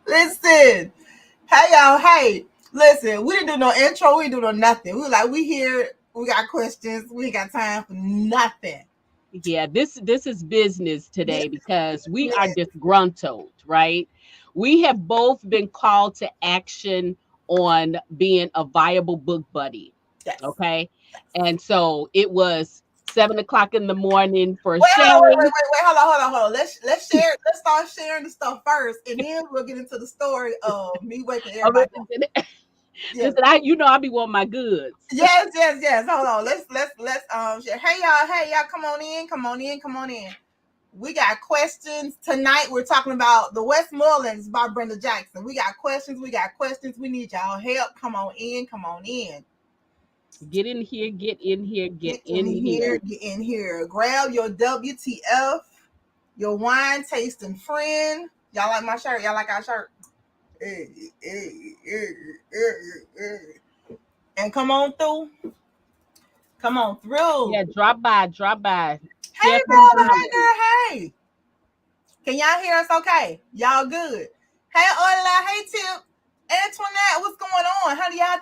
Listen. Hey y'all, hey. Listen, we didn't do no intro, we didn't do no nothing. We were like, we here, we got questions, we ain't got time for nothing. Yeah, this is business This today because we are is disgruntled, right? We have both been called to action on being a viable book buddy. yes. Okay. And so it was 7 o'clock in the morning for Wait, hold Shay. on, wait, hold on. Let's share, let's start sharing the stuff first, and then we'll get into the story of me waking everybody up. Yeah. Listen, I be wanting my goods. Yes. Hold on. Let's share. Hey y'all, come on in, come on in. We got questions tonight. We're talking about the Westmorelands by Brenda Jackson. We got questions. We need y'all help. Come on in. Get in here, get in here, get Get in in here. here. Get in here. Grab your WTF, your wine tasting friend. Y'all like my shirt? Y'all like our shirt? And come on through. Come on through. Yeah, drop by. Hey, Share some brother. Hey, knowledge. girl. Hey. Can y'all hear us okay? Y'all good. Hey, Ola. Hey, Tip. Antoinette, what's going on? How do y'all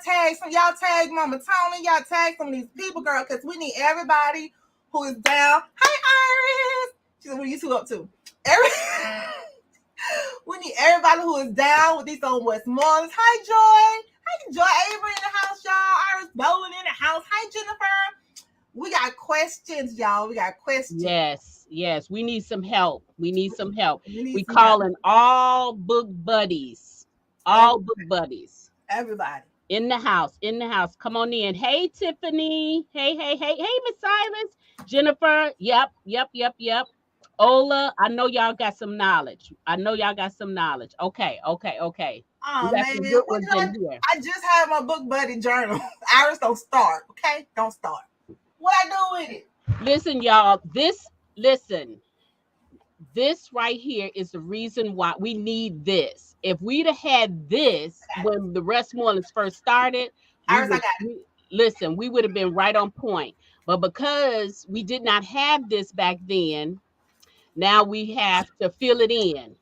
tag Mama Tony? Y'all tag some of these people, girl, because we need everybody who is down. Hey, Iris. She said, what are you two up to? We need everybody who is down with these on Westmoreland. Hi, Joy. Hi, Joy. Avery in the house, y'all. Iris Bowen in the house. Hi, Jennifer. We got questions, y'all. We got questions. Yes. We need some help. We need some help. We need We some help. calling all book buddies. All book buddies. Everybody. In the house. Come on in. Hey, Tiffany. Hey, Miss Iris. Jennifer. Yep. Ola, I know y'all got some knowledge. Okay. We Oh got man, some good ones in what? here. I just had my book buddy journal. Iris, don't start, okay? Don't start. What I do with it? Listen, y'all. This right here is the reason why we need this. If we'd have had this when the Westmorelands first started, Iris, I got it. we would have been right on point. But because we did not have this back then, now we have to fill it in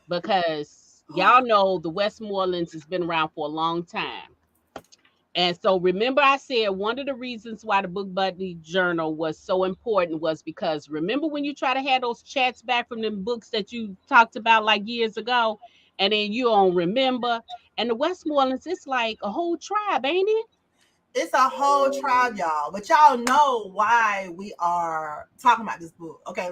because y'all know the Westmorelands has been around for a long time. And so remember I said one of the reasons why the book buddy journal was so important was because remember when you try to have those chats back from them books that you talked about like years ago and then you don't remember, and the Westmorelands, it's like a whole tribe, ain't it? It's a whole tribe, y'all. But y'all know why we are talking about this book. Okay,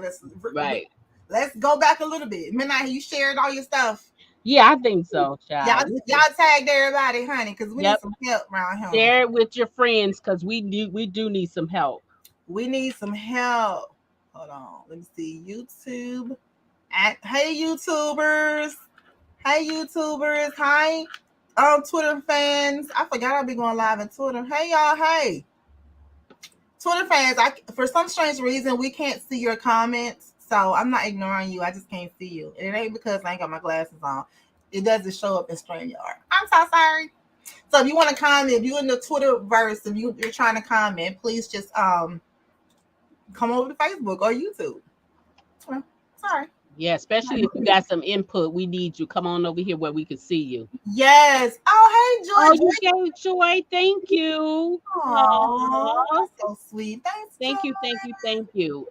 Right. let's go back a little bit. Midnight, you shared all your stuff. Yeah, I think so, child. Y'all tagged everybody, honey, because we need Yep. some help around here. Share it with your friends because we do need some help. We need some help. Hold on. Let me see. YouTube. Hey YouTubers. Hey YouTubers. Hi Twitter fans. I forgot I'll be going live on Twitter. Hey y'all. Hey. Twitter fans, for some strange reason we can't see your comments. So I'm not ignoring you. I just can't see you. And it ain't because I ain't got my glasses on. It doesn't show up in StreamYard. I'm so sorry. So if you want to comment, if you're in the Twitter verse, if you're trying to comment, please just come over to Facebook or YouTube. Well, sorry. Yeah, especially if you got some input, we need you. Come on over here where we can see you. Yes. Oh, hey, Oh, Joy. you gave Joy. Thank you. Oh, Aw. that's so sweet. Thanks, Joy. Thank you.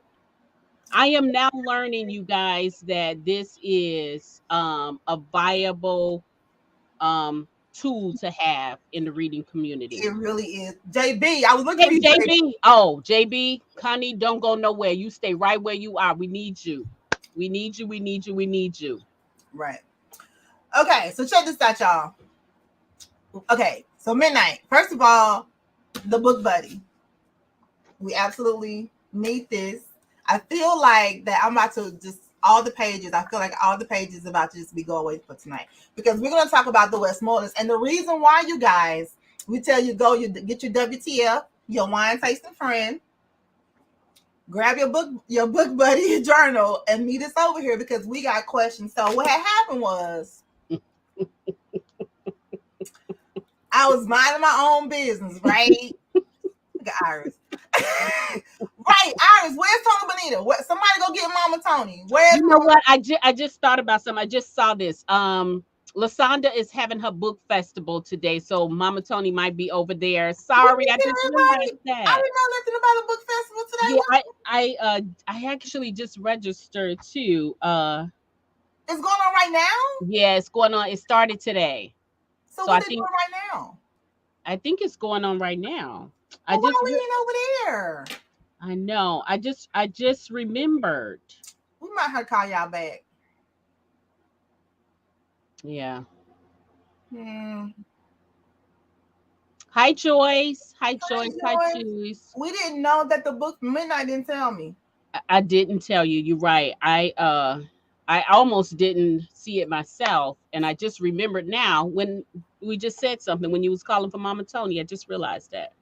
I am now learning, you guys, that this is a viable tool to have in the reading community. It really is. JB, I was looking Hey, for you, JB. JB. Oh, JB, Connie, don't go nowhere. You stay right where you are. We need you. We need you. Right. Okay, so check this out, y'all. Okay, so Midnight. First of all, the book buddy. We absolutely need this. I feel like that I'm about to just all the pages. I feel like all the pages about to just be go away for tonight because we're going to talk about the Westmorelands and the reason why you guys. We tell you go. You get your WTF, your wine tasting friend. Grab your book buddy journal, and meet us over here because we got questions. So what had happened was I was minding my own business, right? Look at Iris. Right, Iris, where's Tony Bonita? Somebody go get Mama Tony. Where's You know what? I just thought about something. I just saw this. Lasonda is having her book festival today, so Mama Tony might be over there. What Sorry, you I just tell realized everybody? I that. didn't know nothing about a book festival today. Yeah, I actually just registered too. It's going on right now? Yeah, it's going on. It started today. So So what they doing right now? I think it's going on right now. I Well, why just we ain't over there? I know. I just remembered. We might have to call y'all back. Yeah. Hmm. Hi Joyce. Hi Hi, Joyce. Hi Joyce. Joyce. We didn't know that the book Midnight didn't tell me. I didn't tell you. You're right. I almost didn't see it myself, and I just remembered now when we just said something when you was calling for Mama Tony. I just realized that.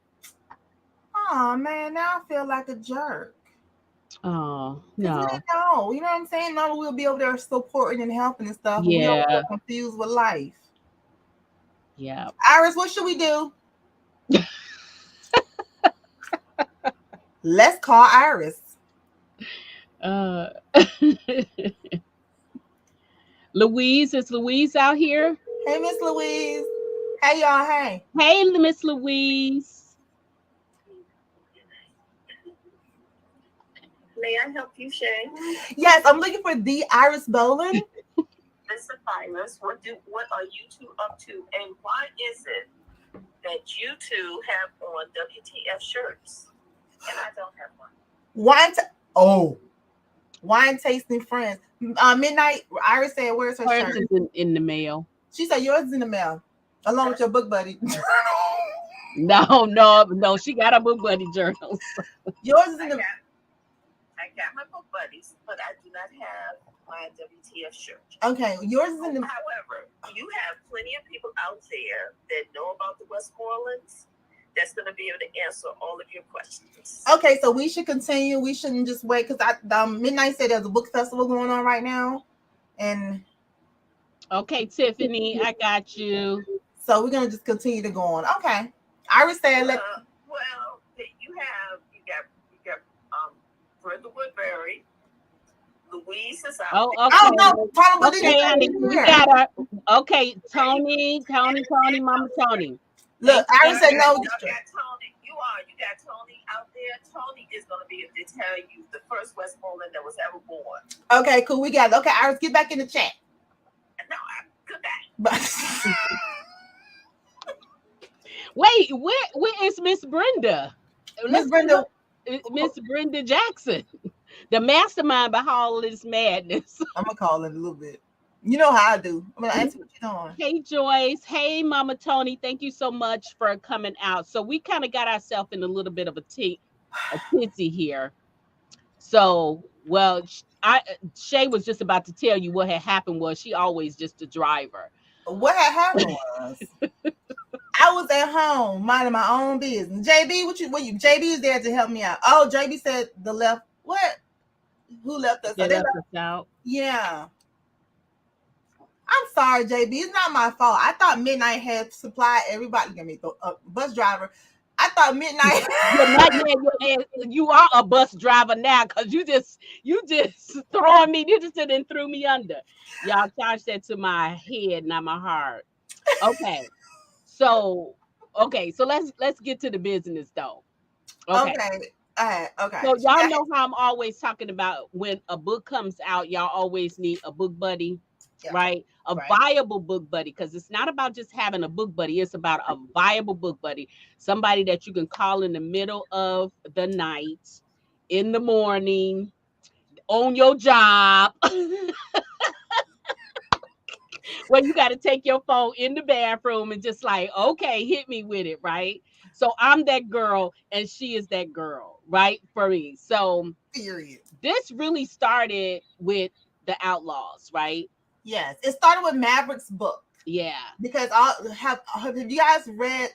Oh man, now I feel like a jerk. Oh Because we no. didn't know. You know what I'm saying? No, we'll be over there supporting and helping and stuff. And we over Yeah. there confused with life. Yeah. Iris, what should we do? Let's call Iris. Uh, Louise, is Louise out here? Hey, Miss Louise. Hey, y'all. Hey. Hey, Miss Louise. May I help you, Shay? Yes, I'm looking for the Iris Boland. Mr. Iris, what are you two up to, and why is it that you two have on WTF shirts and I don't have one? Wine tasting friends. Midnight. Iris said, "Where's her Hers shirt?" is in the mail. She said, "Yours is in the mail, along with your book buddy." No. She got her book buddy journals. Yours is in the. I got my book buddies, but I do not have my WTF shirt. Okay, yours is in the. However, you have plenty of people out there that know about the Westmorelands that's going to be able to answer all of your questions. Okay, so we should continue. We shouldn't just wait because Midnight said there's a book festival going on right now, and Okay, Tiffany, I got you. so we're gonna just continue to go on. Okay, Iris said, "Let." Well, you got Brenda Woodbury. Louise is out. Oh, there. okay. Oh no, Tony, Okay, honey, you got her. Okay, Tony, Mama Tony. Look, Iris said no. You got Tony. You got Tony out there. Tony is going to be able to tell you the first Westmoreland that was ever born. Okay, cool. We got it. Okay, Iris, get back in the chat. No, goodbye. Wait, where is Miss Brenda? Miss Brenda. Miss Brenda Jackson, the mastermind behind all this madness. I'm gonna call it a little bit. You know how I do. I'm gonna ask you what you're doing. Hey Joyce, hey Mama Tony, thank you so much for coming out. So we kind of got ourselves in a little bit of a tizzy here. So, well, Shay was just about to tell you what had happened. Was she always just a driver? What had happened was I was at home minding my own business. JB, JB is there to help me out. Oh, JB said the left. What? Who left us? They left us out. Yeah. I'm sorry, JB. It's not my fault. I thought Midnight had supplied everybody. Bus driver. I thought Midnight. You are a bus driver now because you just throwing me. You just didn't threw me under. Y'all charge that to my head, not my heart. Okay. So let's get to the business though. Okay. Okay. So y'all know how I'm always talking about when a book comes out, y'all always need a book buddy, right? A viable book buddy, because it's not about just having a book buddy. It's about a viable book buddy, somebody that you can call in the middle of the night, in the morning, on your job. Well, you got to take your phone in the bathroom and just like, okay, hit me with it, right? So I'm that girl and she is that girl, right? For me. So period. This really started with the Outlaws, right? Yes. It started with Maverick's book. Yeah. Because have you guys read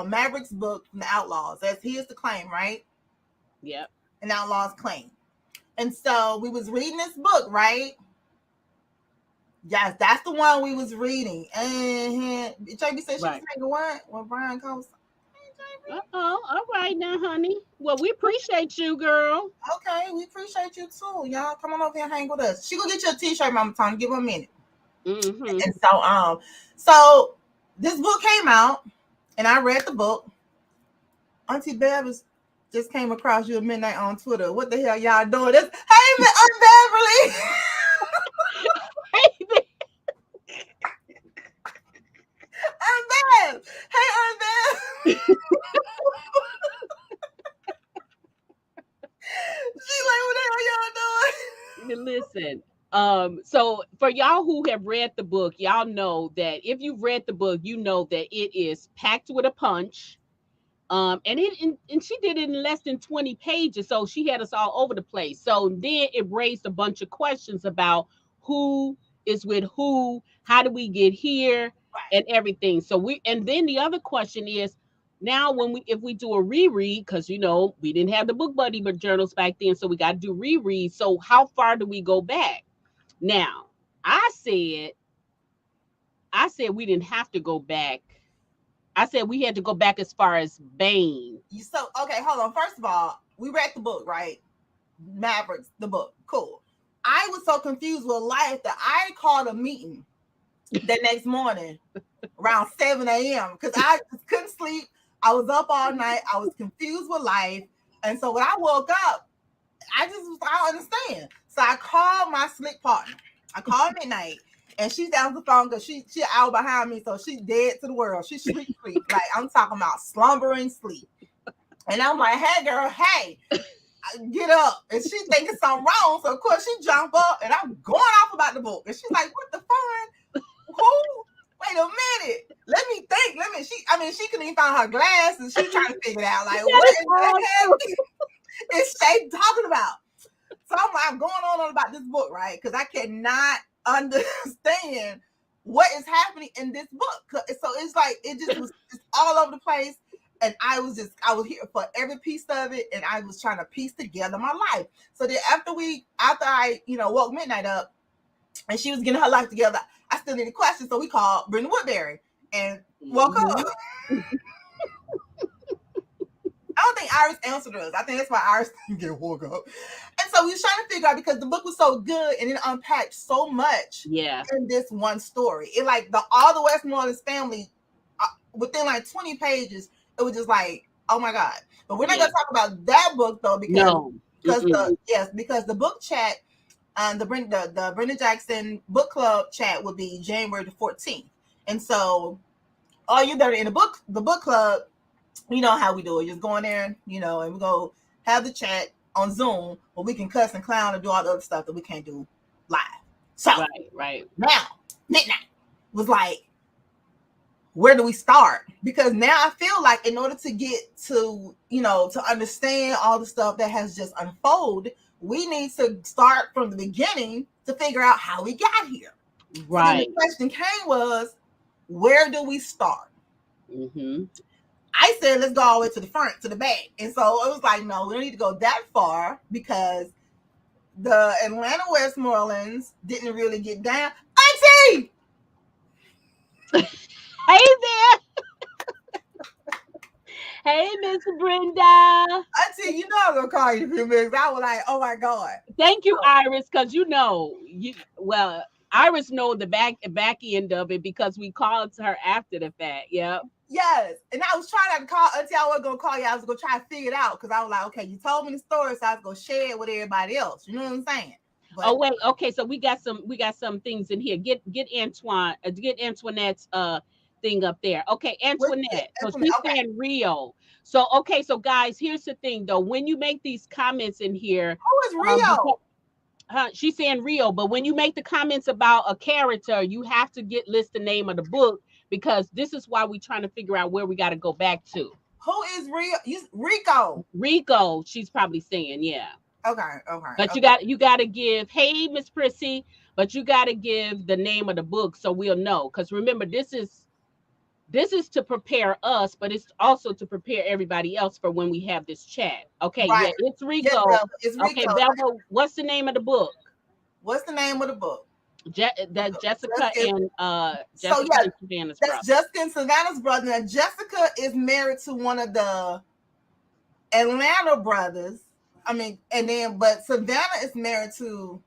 Maverick's book from the Outlaws? That's Here's the Claim, right? Yep. An Outlaw's Claim. And so we was reading this book, right? Yes, that's the one we was reading. And JB said she was taking what? What Brian calls. All right now, honey. Well, we appreciate you, girl. Okay, we appreciate you too. Y'all come on over here and hang with us. She gonna get you a t-shirt, Mama Tony. Give her a minute. Mm-hmm. And so this book came out, and I read the book. Auntie Bev just came across you at midnight on Twitter. What the hell y'all doing? This? Hey, Aunt Beverly. Aunt Bev. Hey, Aunt Bev. She like, what the hell y'all doing? Listen, so for y'all who have read the book, y'all know that if you've read the book, you know that it is packed with a punch. And she did it in less than 20 pages, so she had us all over the place. So then it raised a bunch of questions about who is with who, how do we get here, and everything. And then the other question is, now if we do a reread, because we didn't have the book buddy but journals back then, so we got to do reread. So how far do we go back? Now, I said we didn't have to go back. I said we had to go back as far as Bane. So, okay, hold on. First of all, we read the book, right? Mavericks, the book. Cool. I was so confused with life that I called a meeting the next morning around 7 a.m. because I just couldn't sleep. I was up all night. I was confused with life. And so when I woke up, I don't understand. So I called my slick partner. I called Midnight. And she's down the phone because she out behind me, so she's dead to the world. She's sleep. Like, I'm talking about slumbering sleep. And I'm like, hey, girl, hey, get up. And she thinking something wrong. So, of course, she jump up, and I'm going off about the book. And she's like, what the fun? Who? Wait a minute. Let me think. She couldn't even find her glasses. She's trying to figure it out. Like, what the hell is Shay talking about? So I'm going on about this book, right? Because I cannot understand what is happening in this book. So it's like it just was just all over the place, and I was here for every piece of it, and I was trying to piece together my life. So then after I woke Midnight up and she was getting her life together, I still needed questions, so we called Brenda Woodbury and woke up. I don't think Iris answered us. I think that's why Iris didn't get woke up. And so we was trying to figure out, because the book was so good and it unpacked so much in this one story. It like all the Westmoreland family within like 20 pages. It was just like, oh my God. But we're not going to talk about that book though, because the book chat, the Brenda Jackson book club chat would be January the 14th. And so all you that are in the book club, you know how we do it. Just go in there, and we go have the chat on Zoom where we can cuss and clown and do all the other stuff that we can't do live. So right. Now, Midnight was like, where do we start? Because now I feel like in order to get to, to understand all the stuff that has just unfolded, we need to start from the beginning to figure out how we got here. Right. So the question came was, where do we start? Mm-hmm. I said, let's go all the way to the front, to the back. And so it was like, no, we don't need to go that far because the Atlanta Westmorelands didn't really get down. Auntie! Hey there! Hey, Miss Brenda. Auntie, I'm going to call you in a few minutes. I was like, oh my God. Thank you, Iris, because Iris know the back end of it because we called her after the fact. Yep. Yes. And I was trying not to call Auntie. I wasn't going to call you. I was going to try to figure it out because I was like, okay, you told me the story, so I was going to share it with everybody else. You know what I'm saying? But, oh, wait. Okay. So we got some things in here. Get Antoinette's thing up there. Okay. Antoinette. So she's saying Rio. So, okay. So guys, here's the thing though. When you make these comments in here. Who is Rio? She's saying Rio, but when you make the comments about a character, you have to list the name of the book, because this is why we're trying to figure out where we got to go back to. Who is Rio? Rico. Rico, she's probably saying, yeah. Okay. But you got to give, hey, Miss Prissy, but you got to give the name of the book so we'll know. Because remember, this is to prepare us, but it's also to prepare everybody else for when we have this chat. Okay, right. Yeah, it's Rico. Yes, it's Rico. Okay, Belva, what's the name of the book? What's the name of the book? Jessica and Savannah's brother. That's Jessica and Savannah's brother. Now, Jessica is married to one of the Atlanta brothers. But Savannah is married to.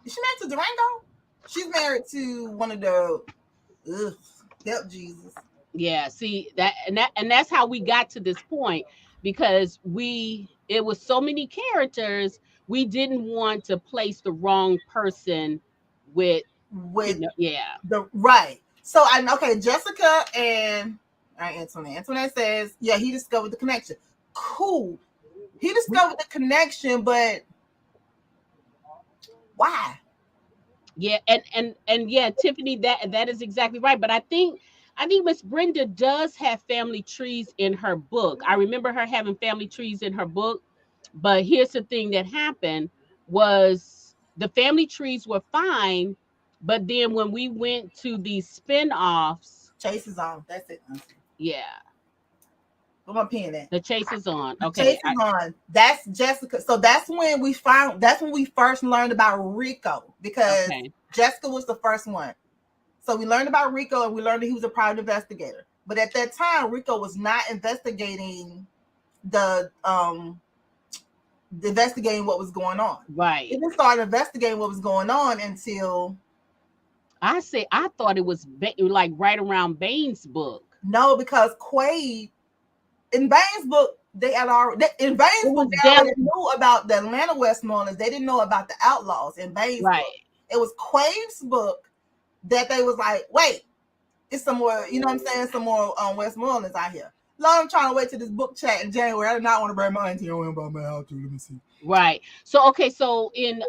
Is she married to Durango? She's married to one of the help Jesus. Yeah, see and that's how we got to this point, because it was so many characters, we didn't want to place the wrong person with, With yeah. the right. So Jessica and Antoinette. Antoinette says, yeah, he discovered the connection. Cool. He discovered the connection, but why? Yeah, and yeah, Tiffany, that is exactly right. But I think Miss Brenda does have family trees in her book. I remember her having family trees in her book. But here's the thing that happened was the family trees were fine, but then when we went to these spin-offs, Chase is on. That's it. yeah, Where my pen at? the chase is on. Okay. Chase is on. That's Jessica. So that's when we first learned about Rico, because Jessica was the first one. So we learned about Rico, and we learned that he was a private investigator. But at that time, Rico was not investigating investigating what was going on. Right. He didn't start investigating what was going on until I thought it was like right around Bane's book. No, because Quaid in Bane's book, they already knew about the Atlanta Westmorelands. They didn't know about the Outlaws in Bane's book. It was Quaid's book that they was like, wait, it's some more, you know what I'm saying? Some more Westmorelands out here. Lord, I'm trying to wait to this book chat in January. I do not want to bring my auntie on about my house too. Let me see. Right. So so in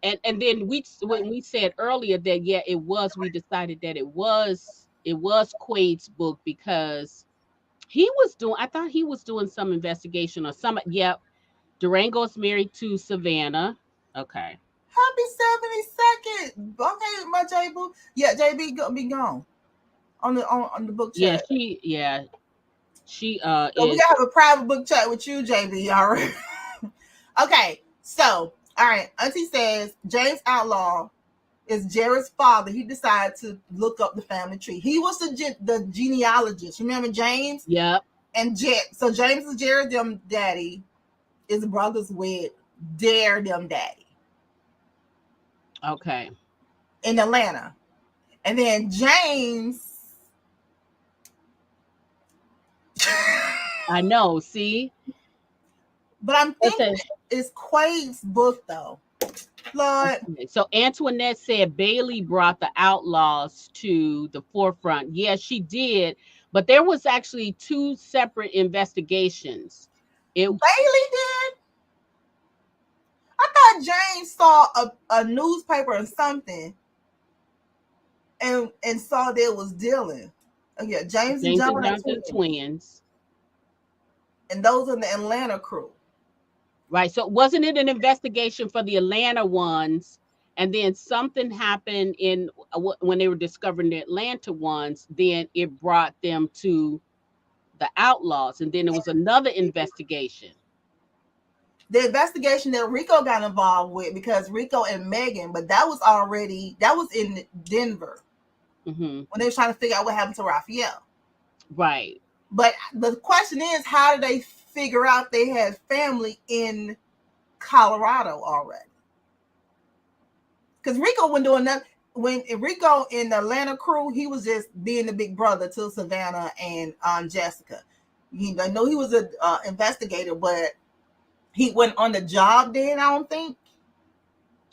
and then when we said earlier that we decided that it was Quaid's book, because I thought he was doing some investigation or some. Yep. Durango's married to Savannah. Okay. Happy 72nd. Okay, my JB. Yeah, JB gonna be gone on the book chat. She so we gotta have a private book chat with you, JB. All right. Okay, so all right. Auntie says James Outlaw is Jared's father. He decided to look up the family tree. He was the genealogist. Remember James? Yep. And so James is Jared's daddy. Is brothers with Dare them daddy. Okay. In Atlanta. And then James. I know, see? But I'm thinking it's Quaid's book, though. Lord. Okay. So Antoinette said Bailey brought the Outlaws to the forefront. Yes, she did. But there was actually two separate investigations. Bailey did? I thought James saw a newspaper or something and saw that it was Dylan. Oh, yeah, James and Jonathan twins. And those are the Atlanta crew. Right. So wasn't it an investigation for the Atlanta ones? And then something happened when they were discovering the Atlanta ones, then it brought them to the Outlaws. And then there was another investigation. The investigation that Rico got involved with, because Rico and Megan, but that was in Denver. Mm-hmm. When they were trying to figure out what happened to Raphael. Right. But the question is, how did they figure out they had family in Colorado already? Because Rico wasn't doing nothing. When Rico in the Atlanta crew, he was just being the big brother to Savannah and Jessica. I know he was an investigator, but he wasn't on the job then, I don't think.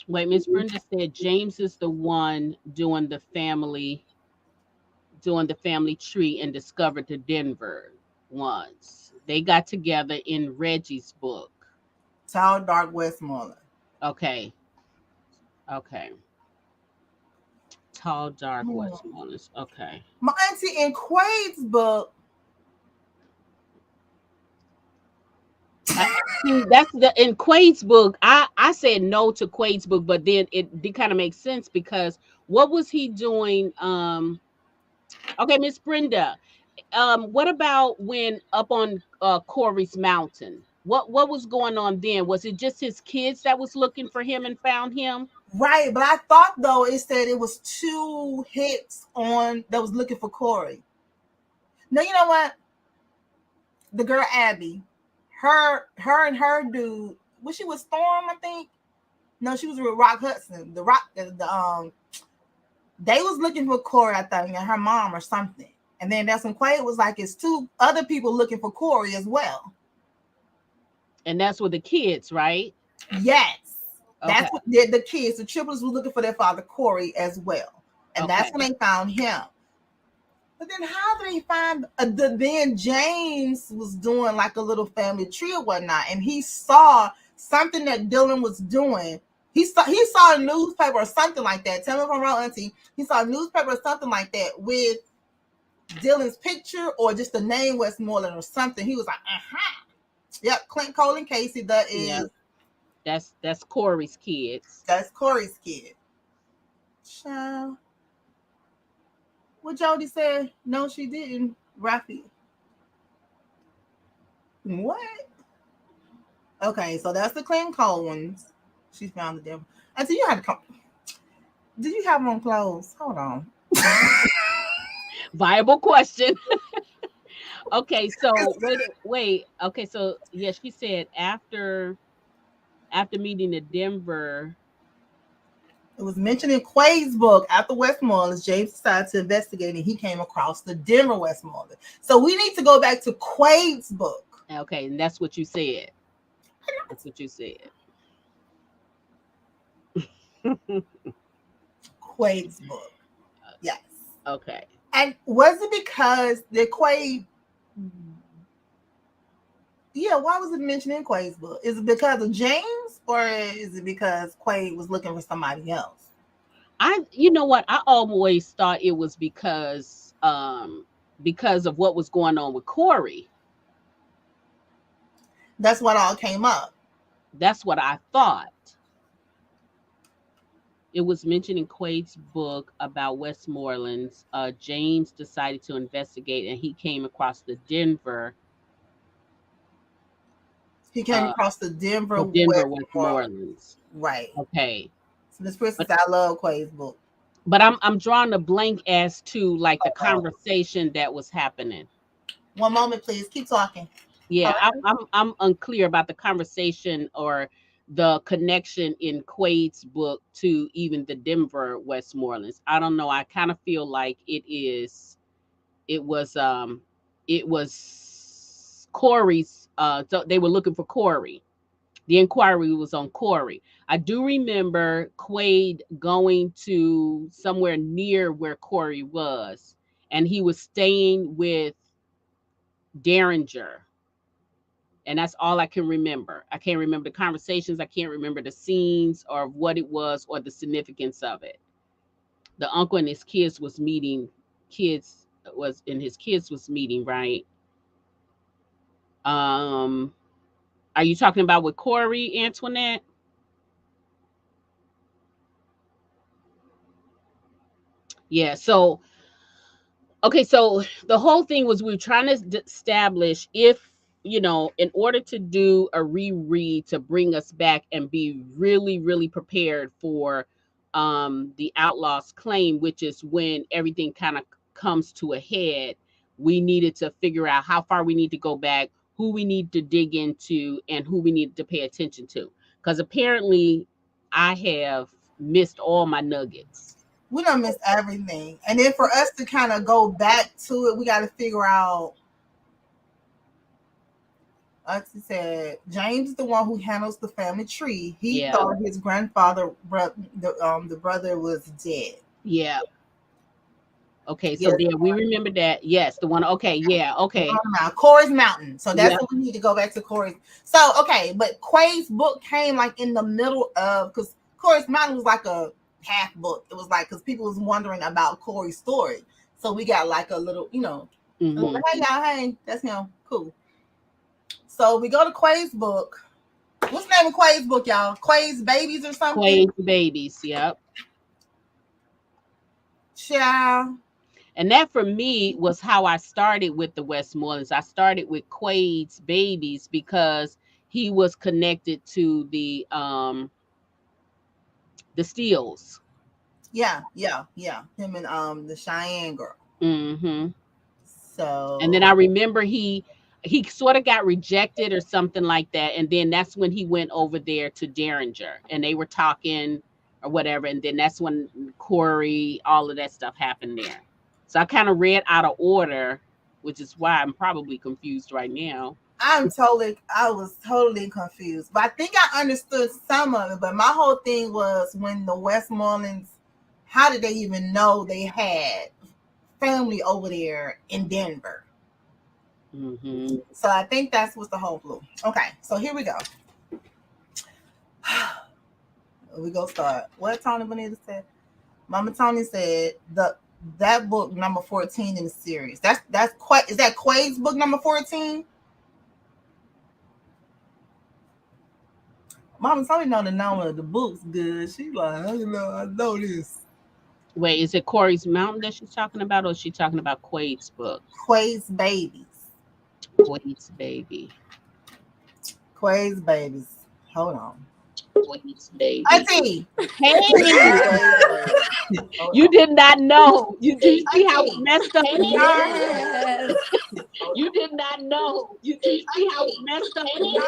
Wait, Miss Brenda said James is the one doing the family tree and discovered the Denver ones. They got together in Reggie's book. Tall, Dark Westmoreland. Okay. Tall, Dark Westmoreland. Okay. My auntie in Quaid's book. That's in Quaid's book. I said no to Quaid's book, but then it did kind of make sense, because what was he doing? Okay, Miss Brenda. What about when up on Corey's Mountain? What was going on then? Was it just his kids that was looking for him and found him? Right, but I thought though it said it was 2 hits on that was looking for Corey. No, you know what? The girl Abby, her and her dude, was she with Storm? I think. No, she was with Rock Hudson. The They was looking for Corey, I think, and her mom or something. And then that's when Quaid was like, it's 2 other people looking for Corey as well. And that's with the kids, right? Yes. Okay. That's what the kids, the triplets were looking for their father, Corey, as well. And that's when they found him. But then how did they find then James was doing like a little family tree or whatnot, and he saw something that Dylan was doing. He saw a newspaper or something like that. Tell me if I'm wrong, Auntie. He saw a newspaper or something like that with Dylan's picture or just the name Westmoreland or something. He was like, yep, Clint, Cole, and Casey. That is that's Corey's kids. That's Corey's kid. Child. What Jody said? No, she didn't. Rafi. What? Okay, so that's the Clint Cole ones. She found the devil. Until you had to come. Did you have them on clothes? Hold on. Viable question. Okay, so wait. Okay, so yeah, she said after meeting in Denver. It was mentioned in Quaid's book after Westmoreland, James decided to investigate and he came across the Denver Westmoreland. So we need to go back to Quaid's book. Okay, and that's what you said. That's what you said. Quaid's book. Yes. Okay. And was it because the Quaid? Yeah, why was it mentioned in Quaid's book? Is it because of James, or is it because Quaid was looking for somebody else? You know what? I always thought it was because of what was going on with Corey. That's what all came up. That's what I thought. It was mentioned in Quaid's book about Westmoreland's. James decided to investigate, and he came across the Denver. He came across the Denver Westmorelands. Right. Okay. So this person, I love Quaid's book. But I'm drawing a blank as to like the conversation that was happening. One moment, please. Keep talking. Yeah, I'm unclear about the conversation or the connection in Quaid's book to even the Denver Westmorelands. I don't know. I kind of feel like it was Corey's. So they were looking for Corey. The inquiry was on Corey. I do remember Quaid going to somewhere near where Corey was, and he was staying with Derringer. And that's all I can remember. I can't remember the conversations. I can't remember the scenes or what it was or the significance of it. The uncle and his kids was meeting. Kids was meeting, right? Are you talking about with Corey, Antoinette? Yeah. So, okay. So the whole thing was we were trying to establish if, in order to do a reread to bring us back and be really, really prepared for the Outlaw's claim, which is when everything kind of comes to a head, we needed to figure out how far we need to go back, who we need to dig into, and who we need to pay attention to. Because apparently I have missed all my nuggets. We don't miss everything. And then for us to kind of go back to it, we got to figure out. Like I said, James is the one who handles the family tree. He thought his grandfather, the brother, was dead. Yeah. Okay, so yeah, we remember that. Yes, the one. Okay, yeah, okay. Corey's Mountain. So that's what we need to go back to Corey's. So, okay, but Quaid's book came like in the middle of, because Corey's Mountain was like a half book. It was like, because people was wondering about Corey's story. So we got like a little, hey, y'all, hey, that's him. Cool. So we go to Quaid's book. What's the name of Quaid's book, y'all? Quaid's Babies or something? Quaid's Babies, yep. Child. And that for me was how I started with the Westmorelands. I started with Quaid's Babies because he was connected to the Steels. Yeah. Him and the Cheyenne girl. Mm-hmm. So. And then I remember he sort of got rejected or something like that. And then that's when he went over there to Derringer and they were talking or whatever, and then that's when Corey, all of that stuff happened there. So I kind of read out of order, which is why I'm probably confused right now. I was totally confused. But I think I understood some of it. But my whole thing was when the Westmorelands, how did they even know they had family over there in Denver? Mm-hmm. So I think that's what's the whole clue. Okay, so here we go. We go start. What Tony Bonita said? Mama Tony said that book number 14 in the series. That's quite. Is that Quaid's book number 14? Mama Tony know the name of the books good. She like, I know this. Wait, is it Corey's Mountain that she's talking about, or is she talking about Quaid's book? Quaid's Babies. Quaid's Baby. Quaid's Babies. Hold on. Quaid's Baby. Auntie. Hey. You did not know. You did see how messed up we are? Yes. You did not know. You did see how messed up we are?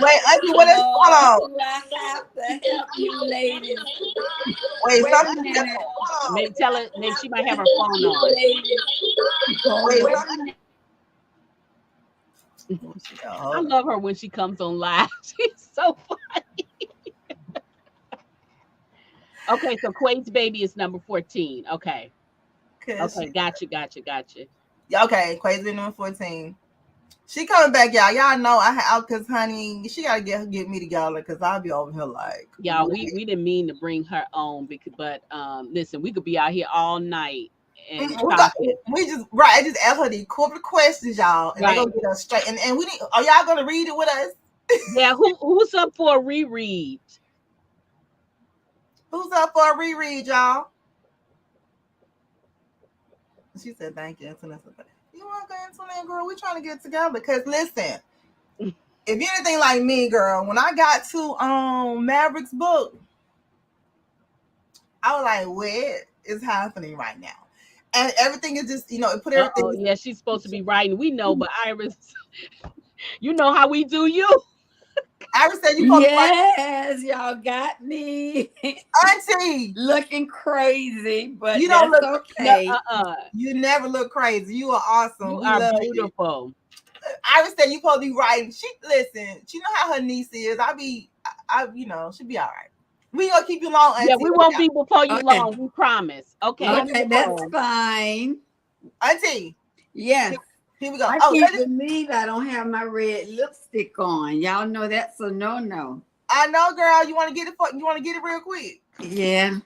Wait, Auntie, what is hold on? I have to help you ladies. Wait, Wait a something. minute. Maybe tell her. Maybe she might have her phone on. Wait, I love her when she comes on live. She's so funny. Okay, so Quaid's Baby is number 14. Okay. Okay, gotcha. Yeah, okay, Quaid's Baby number 14. She coming back, y'all. Y'all know cause honey, she gotta get me together because I'll be over here like y'all. We didn't mean to bring her on but listen, we could be out here all night and we just I just asked her these corporate questions, y'all, and they're gonna get us straight. And we didn't. Are y'all gonna read it with us? Yeah, who's up for a reread? Who's up for a reread, y'all? She said, "Thank you, Antoinette." You want to go, Antoinette, girl? We trying to get together because listen, if you're anything like me, girl, when I got to Maverick's book, I was like, "What is happening right now?" And everything is just, it put everything. Oh, yeah, she's supposed to be writing. We know, but Iris, you know how we do you. Iris said you yes, y'all got me. Auntie looking crazy, but you don't look okay. You never look crazy. You are awesome. You are beautiful. Iris said you supposed to be writing. She know how her niece is. she'll be all right. We gonna keep you long, Auntie. Yeah, we won't be before you long. We promise. Okay, that's fine. Auntie. Yes. Here we go. I can't believe I don't have my red lipstick on. Y'all know that's a no. I know, girl. You want to get it real quick? Yeah.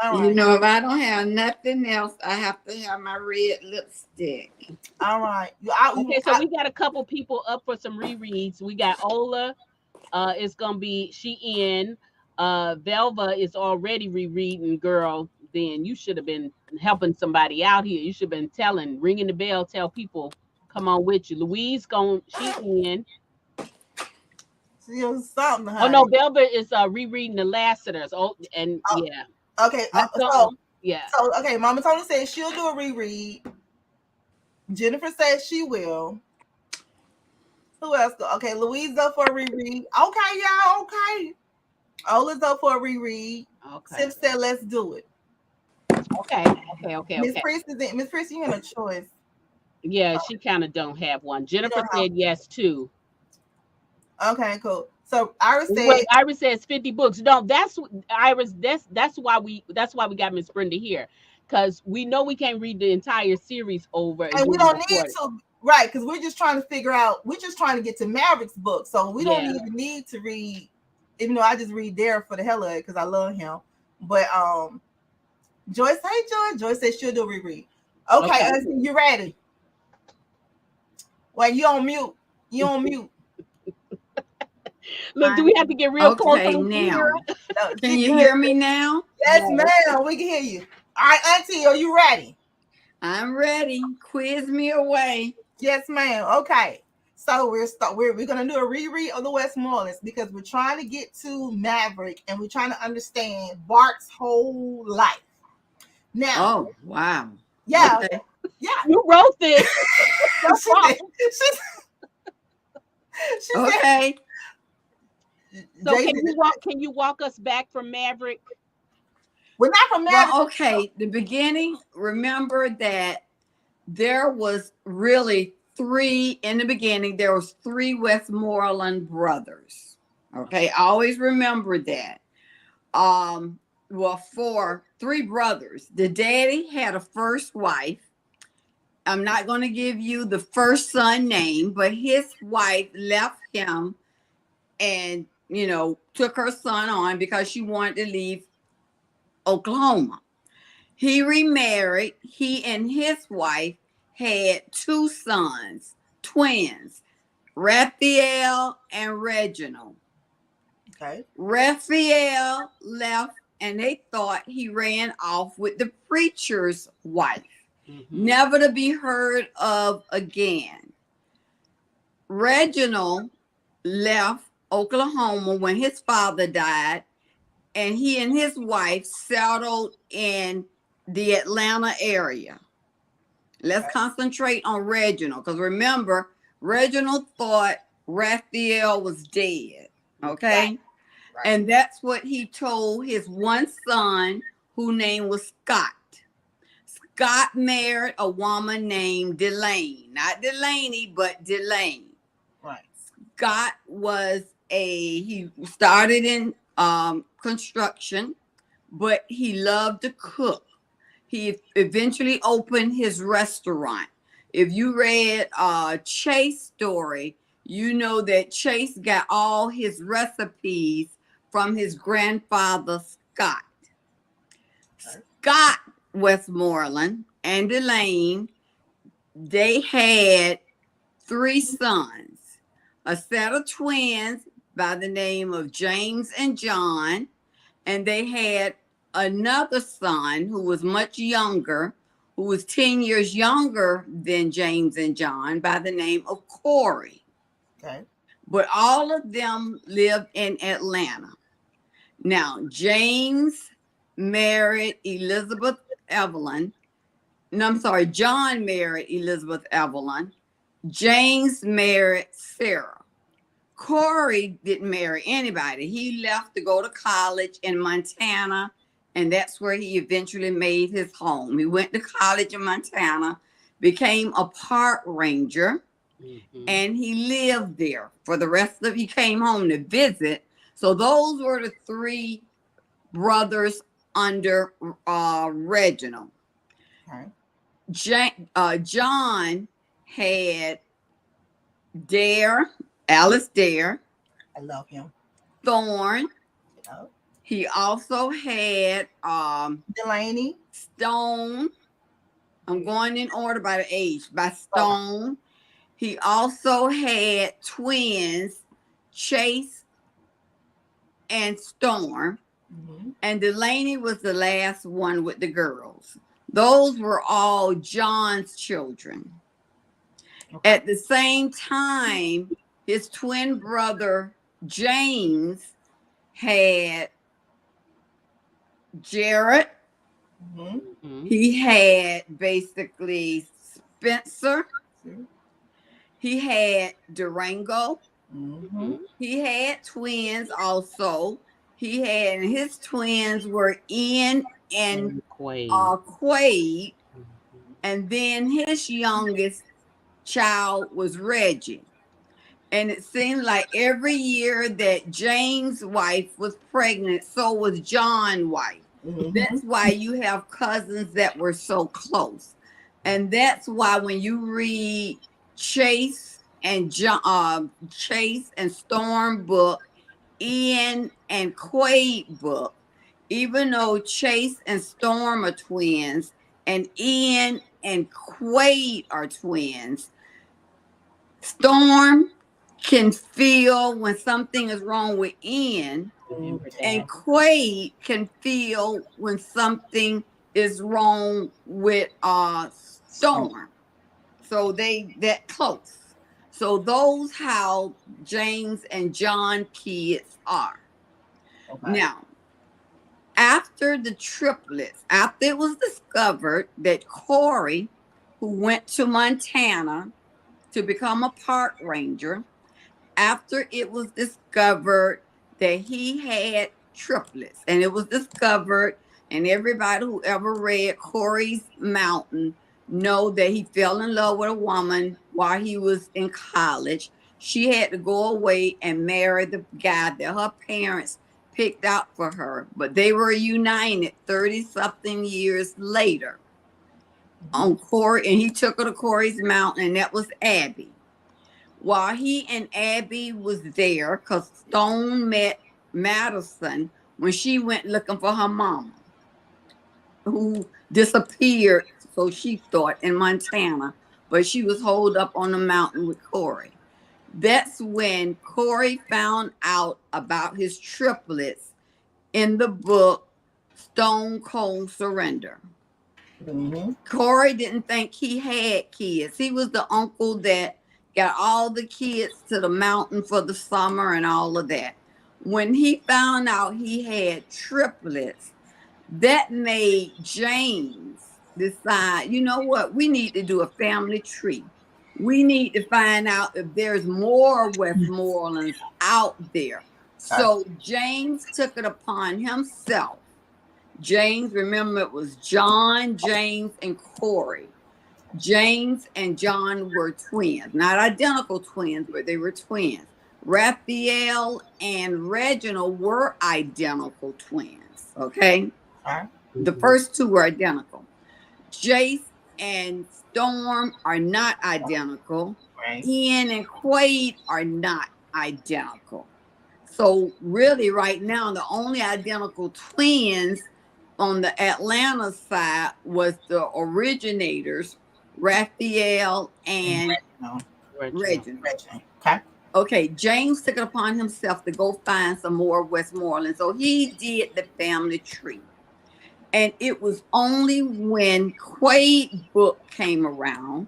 All right. If I don't have nothing else, I have to have my red lipstick. All right. Okay, so we got a couple people up for some rereads. We got Ola. It's gonna be she in. Velva is already rereading. Girl, then you should have been helping somebody out here. You should have been ringing the bell, tell people come on with you. Louise she in. Something, honey. Oh no, Velva is rereading the Lassiters. Yeah. Okay. So okay, Mama Tony says she'll do a reread. Jennifer says she will. Who else? Okay, Louise up for a reread. Okay, y'all. Okay. Ola's up for a reread. Okay. Sif said, "Let's do it." Okay. Miss Priest, you have a choice. Yeah, she kind of don't have one. Jennifer said yes too. Okay, cool. So Iris said. Wait, Iris says 50 books. No, that's Iris. That's why we got Miss Brenda here, because we know we can't read the entire series over, and we don't need to. Right, because we're just trying to figure out. We're just trying to get to Maverick's book, so we don't even need to read. Even though I just read there for the hell of it because I love him. But Joyce, hey Joy. Joyce says she'll do a reread. Okay. You ready? Well, you on mute. Look, do we have to get real close? Okay, now. Can you hear me now? Yes, ma'am. We can hear you. All right, Auntie, are you ready? I'm ready. Quiz me away. Yes, ma'am. Okay. So we're gonna do a reread of the Westmorelands because we're trying to get to Maverick and we're trying to understand Bart's whole life. Now, oh wow, yeah, okay. Yeah, you wrote this. she okay. So Jason, can you walk us back from Maverick? we're not from Maverick. Well, okay. The beginning, remember that there was really three in the beginning. There was three Westmoreland brothers. Okay, always remember that. Well, three brothers. The daddy had a first wife. I'm not going to give you the first son name, but his wife left him and took her son on because she wanted to leave Oklahoma. He remarried. He and his wife had two sons, twins, Raphael and Reginald. Okay. Raphael left and they thought he ran off with the preacher's wife, never to be heard of again. Reginald left Oklahoma when his father died, and he and his wife settled in the Atlanta area. Let's concentrate on Reginald, because remember, Reginald thought Raphael was dead. Okay? Right. And that's what he told his one son, whose name was Scott. Scott married a woman named Delaney. Not Delaney, but Delaney. Right. Scott he started in construction, but he loved to cook. He eventually opened his restaurant. If you read Chase's story, you know that Chase got all his recipes from his grandfather, Scott. Scott Westmoreland and Elaine, they had three sons, a set of twins by the name of James and John, and they had another son who was much younger, who was 10 years younger than James and John, by the name of Corey. Okay. But all of them lived in Atlanta. Now, James married Elizabeth Evelyn. No, I'm sorry, John married Elizabeth Evelyn. James married Sarah. Corey didn't marry anybody. He left to go to college in Montana, and that's where he eventually made his home. He went to college in Montana, became a park ranger, and he lived there for the rest of. He came home to visit. So those were the three brothers under Reginald. Okay. John had Alice Dare. I love him. Thorn. Yeah. He also had Delaney. Stone. I'm going in order by the age. By Stone. He also had twins, Chase and Storm. And Delaney was the last one with the girls. Those were all John's children. Okay. At the same time, his twin brother, James, had Jared. He had basically Spencer. He had Durango. He had twins also. And his twins were Ian and Quaid. And then his youngest child was Reggie. And it seemed like every year that James' wife was pregnant, so was John's wife. That's why you have cousins that were so close. And that's why when you read Chase and Storm book, Ian and Quaid book, even though Chase and Storm are twins and Ian and Quaid are twins, Storm can feel when something is wrong with Ian, and Quaid can feel when something is wrong with Storm. So they that close. So those how James and John kids are. Okay. Now, after the triplets, after it was discovered that Corey, who went to Montana to become a park ranger, after it was discovered that he had triplets, and it was discovered. And everybody who ever read Corey's Mountain know that he fell in love with a woman while he was in college. She had to go away and marry the guy that her parents picked out for her, but they were united 30-something years later on Corey, and he took her to Corey's Mountain, and that was Abby. While he and Abby was there, because Stone met Madison when she went looking for her mama, who disappeared, so she thought, in Montana, but she was holed up on the mountain with Corey. That's when Corey found out about his triplets in the book Stone Cold Surrender. Mm-hmm. Corey didn't think he had kids. He was the uncle that got all the kids to the mountain for the summer and all of that. When he found out he had triplets, that made James decide, you know what, we need to do a family tree. We need to find out if there's more Westmorelands out there. So James took it upon himself. James, remember, it was John, James, and Corey. James and John were twins, not identical twins, but they were twins. Raphael and Reginald were identical twins, okay? The first two were identical. Jace and Storm are not identical. Right. Ian and Quaid are not identical. So really right now, the only identical twins on the Atlanta side was the originators, Raphael and Reginald. Okay. Okay, James took it upon himself to go find some more Westmoreland. So he did the family tree. And it was only when Quaid's book came around,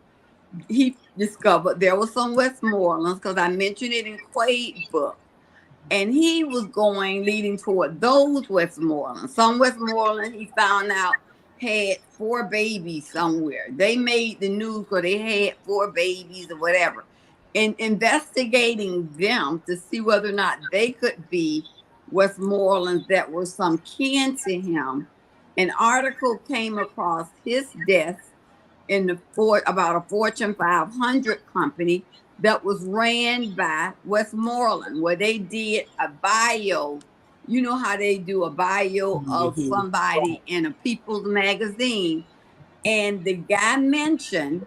he discovered there was some Westmorelands, because I mentioned it in Quaid's book. And he was leading toward those Westmorelands. Some Westmoreland, he found out, had 4 babies somewhere. They made the news because they had 4 babies or whatever. And investigating them to see whether or not they could be Westmorelands that were some kin to him, an article came across his desk in about a Fortune 500 company that was ran by Westmoreland, where they did a bio. You know how they do a bio of somebody in a People's magazine. And the guy mentioned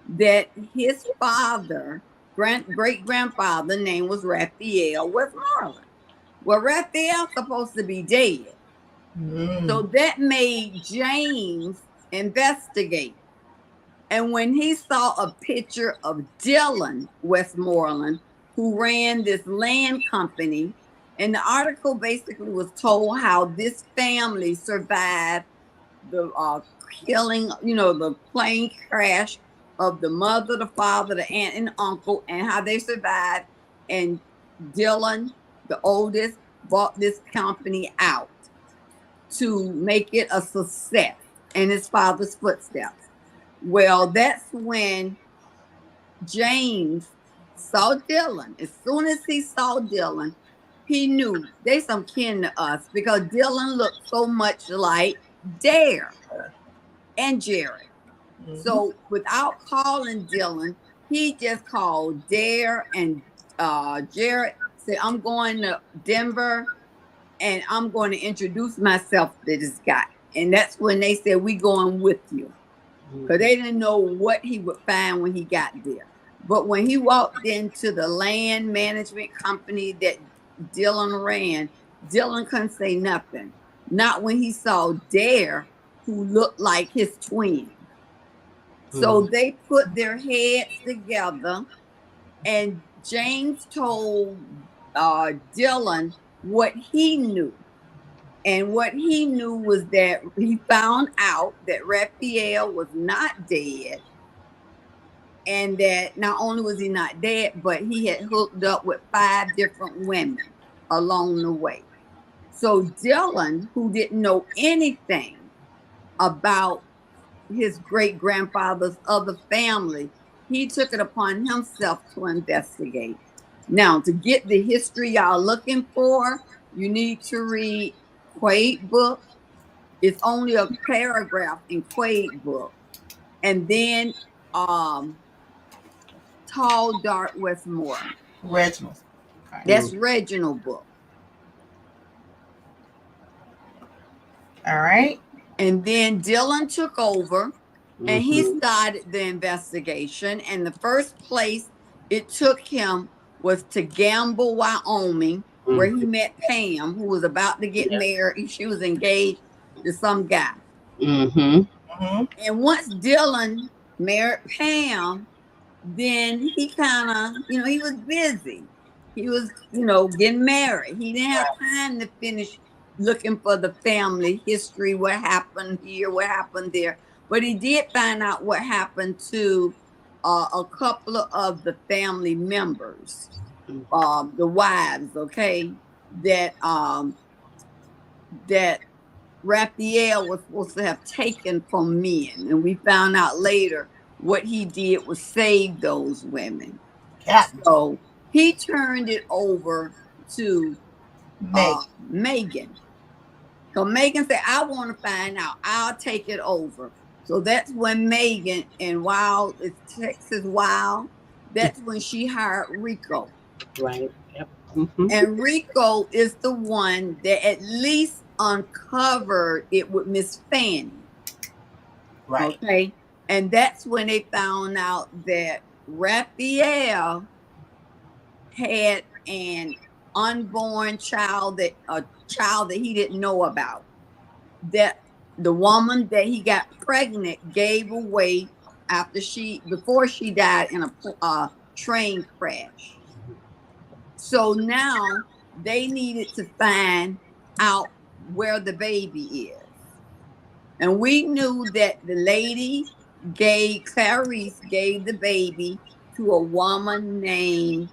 that his father, great-grandfather, name was Raphael Westmoreland. Well, Raphael's supposed to be dead. So that made James investigate. And when he saw a picture of Dylan Westmoreland, who ran this land company, and the article basically was told how this family survived the killing, the plane crash of the mother, the father, the aunt, and uncle, and how they survived. And Dylan, the oldest, bought this company out to make it a success in his father's footsteps. Well, that's when James saw Dylan. As soon as he saw Dylan, he knew they some kin to us, because Dylan looked so much like Dare and Jared. So without calling Dylan, he just called Dare and Jared, said, I'm going to Denver and I'm going to introduce myself to this guy. And that's when they said, we going with you. Because they didn't know what he would find when he got there. But when he walked into the land management company that Dylan ran, Dylan couldn't say nothing. Not when he saw Dare, who looked like his twin. So they put their heads together, and James told Dylan what he knew. And what he knew was that he found out that Raphael was not dead. And that not only was he not dead, but he had hooked up with 5 different women along the way. So Dylan, who didn't know anything about his great-grandfather's other family, he took it upon himself to investigate. Now, to get the history y'all looking for, you need to read Quaid book. It's only a paragraph in Quaid book. And then Tall Dark Westmoreland. Reginald. Okay. That's Reginald book. All right. And then Dylan took over and he started the investigation. And the first place it took him was to Gamble, Wyoming, where he met Pam, who was about to get married. She was engaged to some guy. And once Dylan married Pam, then he kind of, he was busy. He was, getting married. He didn't have time to finish looking for the family history, what happened here, what happened there. But he did find out what happened to a couple of the family members, the wives, okay, that Raphael was supposed to have taken from men. And we found out later what he did was save those women. Yeah. So he turned it over to Megan. So Megan said, I want to find out. I'll take it over. So that's when Megan, and Wild, it's Texas Wild, that's when she hired Rico. Right. Yep. And Rico is the one that at least uncovered it with Miss Fanny. Right. Okay. And that's when they found out that Raphael had an unborn child, that he didn't know about. That the woman that he got pregnant gave away before she died in a train crash. So now they needed to find out where the baby is. And we knew that the lady Clarice gave the baby to a woman named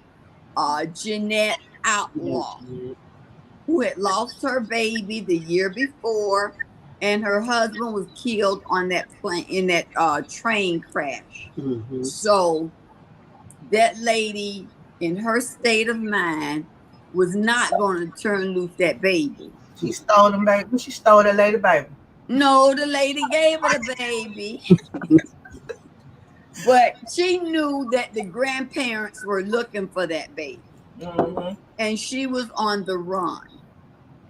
Jeanette Outlaw, who had lost her baby the year before, and her husband was killed on that plane in that train crash. So that lady, in her state of mind, was not going to turn loose that baby. She stole them, baby. She stole that lady, baby. No, the lady gave her the baby. But she knew that the grandparents were looking for that baby. And she was on the run.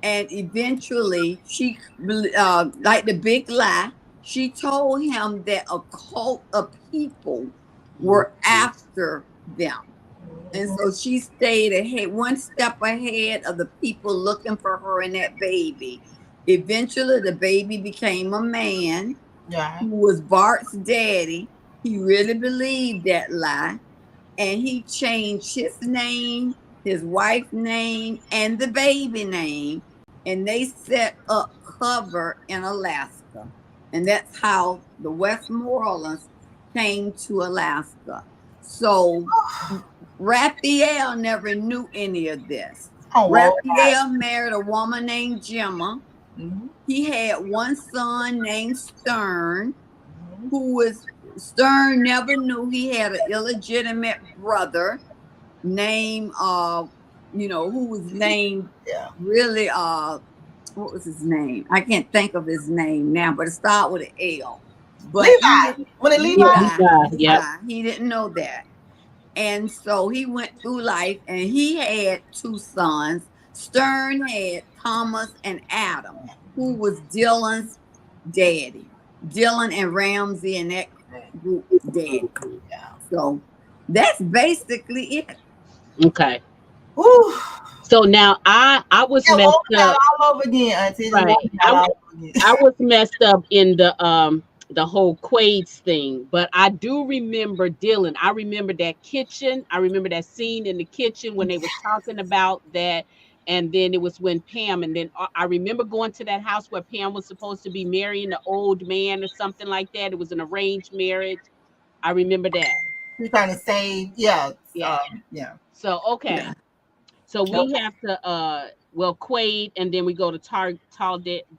And eventually, she, like the big lie, she told him that a cult of people were after them. And so she stayed ahead, one step ahead of the people looking for her and that baby. Eventually, the baby became a man who was Bart's daddy. He really believed that lie. And he changed his name, his wife's name, and the baby name. And they set up cover in Alaska. And that's how the Westmorelands came to Alaska. So Raphael never knew any of this. Raphael married a woman named Gemma. He had one son named Stern, Stern never knew he had an illegitimate brother named, who was named really, what was his name? I can't think of his name now, but it started with an L. But Levi. He didn't know that. And so he went through life and he had two sons. Stern had Thomas and Adam, who was Dylan's daddy. Dylan and Ramsey and that group daddy. So that's basically it. Okay. Ooh. So now I was messed up all over again, Auntie. Right. I was messed up in the whole Quaid's thing, but I do remember Dylan. I remember that kitchen. I remember that scene in the kitchen when they were talking about that. And then it was when Pam, and then I remember going to that house where Pam was supposed to be marrying the old man or something like that. It was an arranged marriage. I remember that. You're trying to save, yeah. So, okay. Yeah. So we have to, Quaid, and then we go to Tall,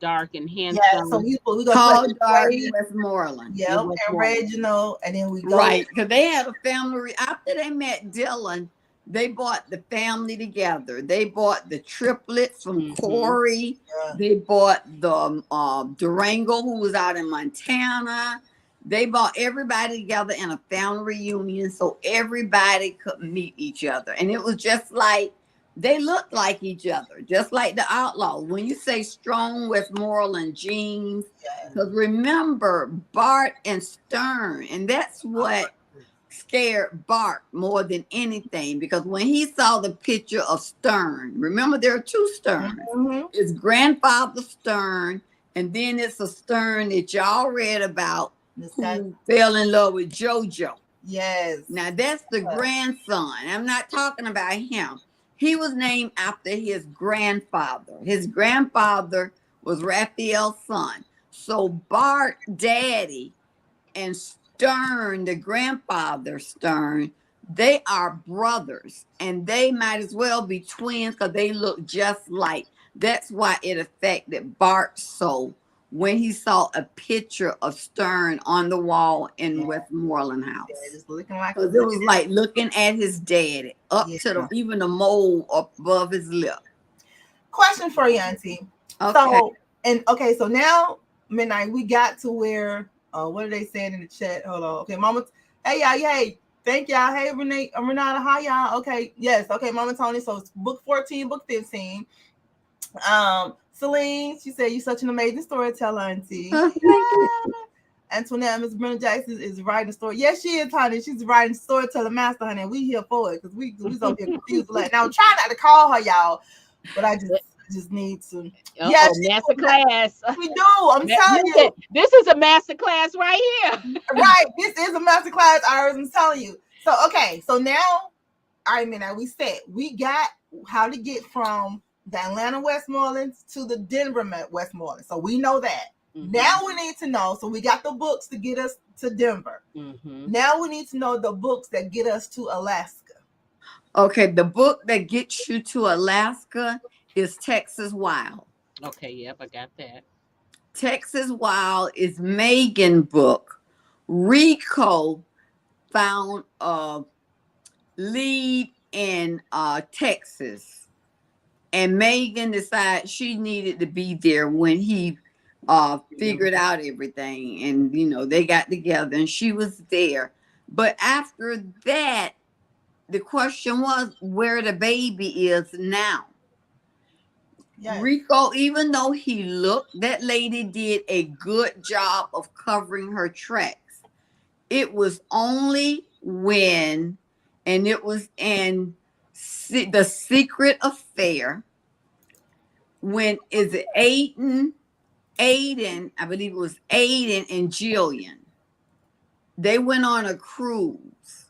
Dark, and Handsome. Yeah, so we go Tall, Dark, Westmoreland. Yeah, and Reginald, and then we go. Right, because they had a family. After they met Dylan, They brought the family together. They brought the triplets from Corey. Yeah. They brought the Durango, who was out in Montana. They brought everybody together in a family reunion so everybody could meet each other. And it was just like, they looked like each other, just like the Outlaws. When you say strong Westmoreland jeans, because remember Bart and Stern, and that's what scared Bart more than anything, because when he saw the picture of Stern, remember there are two Sterns. It's grandfather Stern, and then it's a Stern that y'all read about who fell in love with JoJo. Yes. Now that's the grandson. I'm not talking about him. He was named after his grandfather. His grandfather was Raphael's son. So Bart, daddy, and Stern, the grandfather Stern, they are brothers. And they might as well be twins because they look just like. That's why it affected Bart so when he saw a picture of Stern on the wall in Westmoreland house. Yeah, just looking like Because it was like looking at his daddy up to even the mole up above his lip. Question for you, Auntie. Okay. So now, Midnight, we got to where what are they saying in the chat? Hold on. Okay, Mama. Hey y'all, hey, thank y'all. Hey Renee, Renata, hi y'all. Okay, yes, okay, Mama Tony. So it's book 14, book 15. Celine, she said, "You're such an amazing storyteller, Auntie." Thank you. Antoinette, Miss Brenda Jackson is writing a story. Yes, she is, honey. She's writing storyteller master, honey. And we here for it because we so get confused. Like, now I'm trying not to call her, y'all, but I just need to. Yes, master class. We do. I'm telling you, this is a master class right here. Right, this is a master class, Iris. I'm telling you. So okay, so now, all right, Midnight, we said we got how to get from the Atlanta Westmoreland to the Denver Westmoreland. So we know that. Now we need to know. So we got the books to get us to Denver. Now we need to know the books that get us to Alaska. Okay, the book that gets you to Alaska is Texas Wild. Okay, yep, I got that. Texas Wild is Megan's book. Rico found a lead in Texas, and Megan decided she needed to be there when he figured out everything, and they got together and she was there. But after that, the question was where the baby is now. Yes. Rico, even though he looked, that lady did a good job of covering her tracks. It was only when, and it was in The Secret Affair, when is it Aiden, I believe it was Aiden and Jillian. They went on a cruise.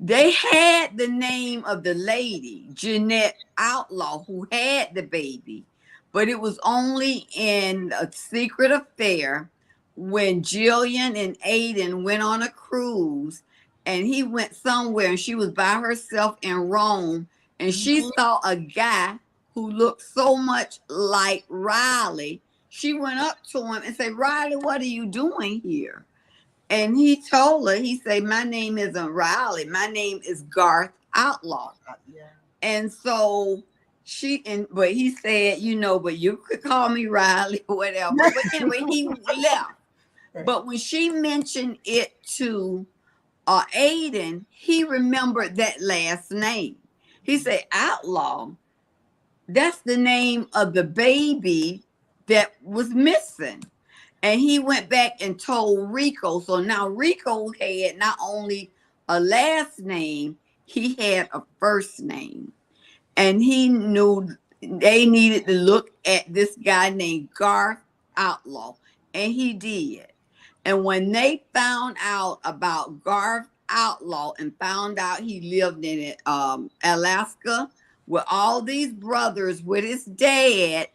They had the name of the lady, Jeanette Outlaw, who had the baby, but it was only in A Secret Affair when Jillian and Aiden went on a cruise, and he went somewhere and she was by herself in Rome, and she saw a guy who looked so much like Riley. She went up to him and said, "Riley, what are you doing here?" And he told her, he said, "My name isn't Riley. My name is Garth Outlaw." And so but he said, "But you could call me Riley or whatever." But anyway, he left. But when she mentioned it to Aiden, he remembered that last name. He said, "Outlaw, that's the name of the baby that was missing." And he went back and told Rico. So now Rico had not only a last name, he had a first name. And he knew they needed to look at this guy named Garth Outlaw. And he did. And when they found out about Garth Outlaw and found out he lived in Alaska with all these brothers with his dad,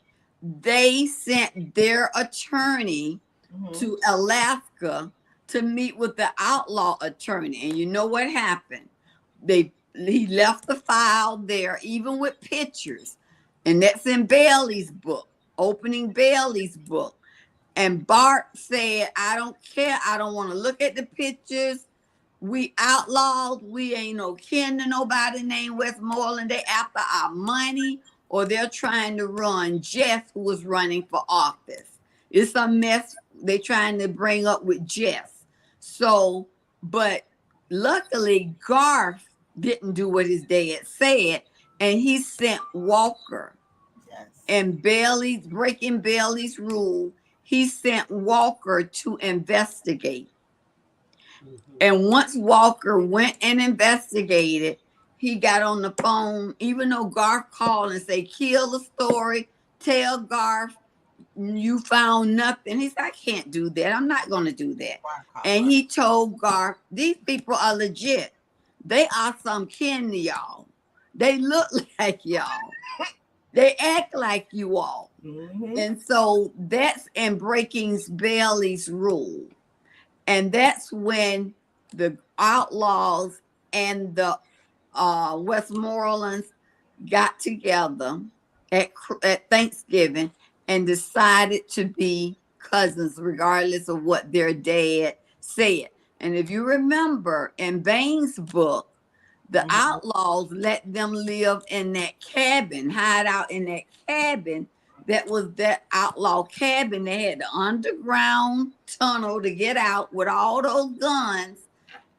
they sent their attorney to Alaska to meet with the Outlaw attorney. And you know what happened? He left the file there, even with pictures. And that's in Bailey's book, opening Bailey's book. And Bart said, "I don't care. I don't want to look at the pictures. We outlaws. We ain't no kin to nobody named Westmoreland. They after our money, or they're trying to run Jeff, who was running for office. It's a mess they trying to bring up with Jeff. So, but luckily Garth didn't do what his dad said, and he sent Walker. Yes. And Bailey's breaking Bailey's rule. He sent Walker to investigate. And once Walker went and investigated, he got on the phone, even though Garth called and say, kill the story, tell Garth you found nothing. He said, I can't do that. I'm not going to do that. And he told Garth, these people are legit. They are some kin to y'all. They look like y'all. They act like you all. Mm-hmm. And so that's in breaking Bailey's rule. And that's when the outlaws and the Westmorelands got together at Thanksgiving and decided to be cousins, regardless of what their dad said. And if you remember in Bain's book, the outlaws let them live in that cabin, hide out in that cabin. That was that outlaw cabin. They had the underground tunnel to get out with all those guns.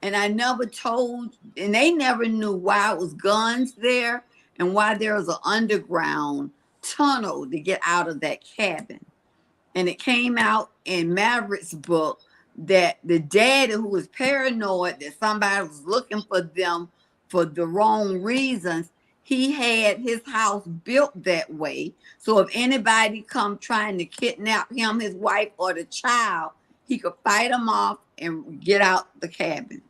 And I never told, and they never knew why it was guns there and why there was an underground tunnel to get out of that cabin. And it came out in Maverick's book that the daddy, who was paranoid that somebody was looking for them for the wrong reasons, he had his house built that way. So if anybody come trying to kidnap him, his wife, or the child, he could fight them off and get out the cabin.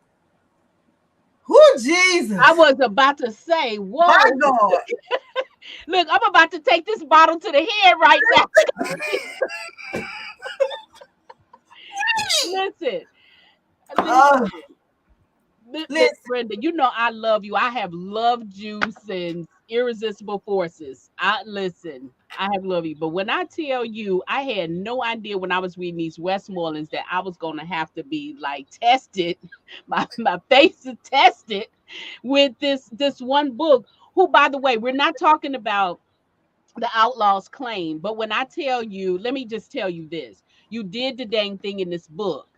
Who Jesus? I was about to say, whoa. My God. Look, I'm about to take this bottle to the head right now. Listen. Listen, Brenda, you know I love you. I have loved you since Irresistible Forces. I have loved you. But when I tell you, I had no idea when I was reading these Westmorelands that I was going to have to be like tested. My face is tested with this one book. Who, by the way, we're not talking about the Outlaws Claim. But when I tell you, let me just tell you this. You did the dang thing in this book.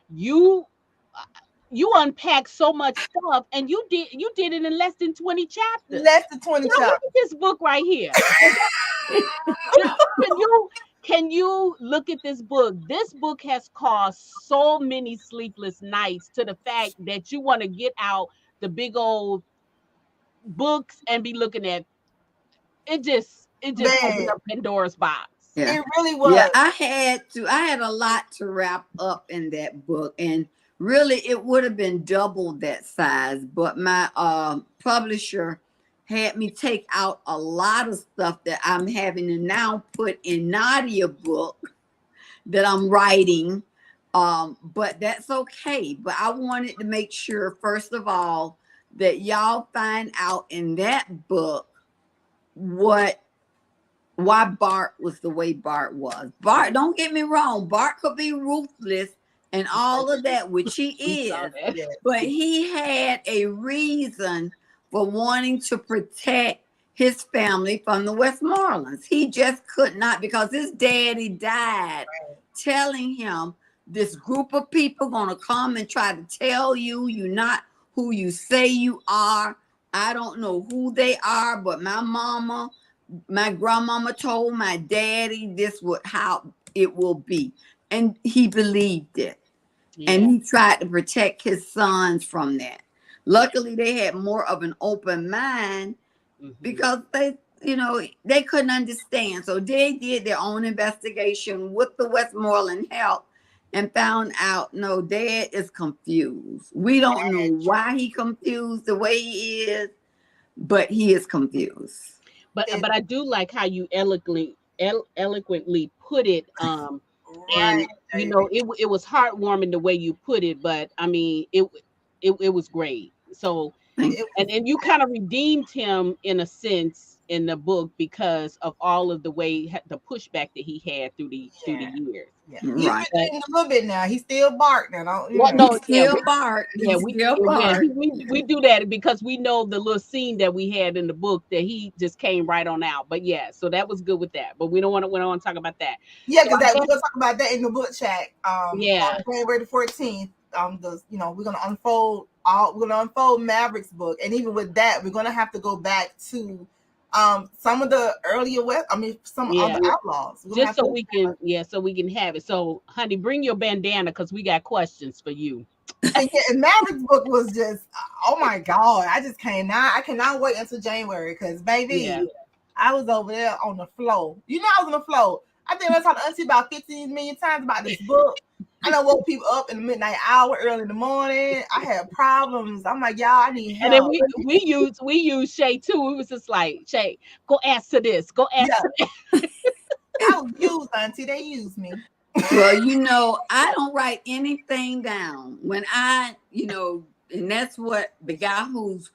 You unpacked so much stuff, and you did it in less than 20 chapters. Less than 20 now, chapters. Look at this book right here. Can you look at this book? This book has caused so many sleepless nights to the fact that you want to get out the big old books and be looking at it. Just opened up Pandora's box. Yeah. It really was. Yeah, I had a lot to wrap up in that book, and really it would have been double that size, but my publisher had me take out a lot of stuff that I'm having to now put in Nadia book that I'm writing. But that's okay. But I wanted to make sure, first of all, that y'all find out in that book why Bart was the way Bart was. Bart, don't get me wrong, Bart could be ruthless and all of that, which he is, but he had a reason for wanting to protect his family from the Westmorelands. He just could not, because his daddy died telling him this group of people gonna come and try to tell you you're not who you say you are. I don't know who they are, but my grandmama told my daddy this was how it will be. And he believed it. Yeah. And he tried to protect his sons from that. Luckily, they had more of an open mind because they couldn't understand. So they did their own investigation with the Westmoreland help and found out, no, Dad is confused. We don't know why he confused the way he is, but he is confused. But I do like how you eloquently put it. And it was heartwarming the way you put it. But I mean, it was great. So and you kind of redeemed him in a sense in the book because of all of the way the pushback that he had through the years. Yeah. Right. He's been a little bit now. He's still barking. Well, no, Still bark. yeah, we do that because we know the little scene that we had in the book that he just came right on out. But yeah, so that was good with that. But we don't want to talk about that. Yeah, So because we're gonna talk about that in the book chat. Yeah. On January the 14th. We're gonna unfold Maverick's book, and even with that, we're gonna have to go back to some of the earlier some other outlaws. Just so we can have it. So, honey, bring your bandana because we got questions for you. And Maverick's book was just, oh my God, I cannot wait until January because baby, I was over there on the floor. You know, I was on the floor. I think I talked to Auntie about 15 million times about this book. I done woke people up in the midnight hour, early in the morning. I had problems. I'm like, y'all, I need help. And then we used Shay too. We was just like, Shay, go answer this. Go answer that. I was used, Auntie. They used me. Well, I don't write anything down. When and that's what the guy who's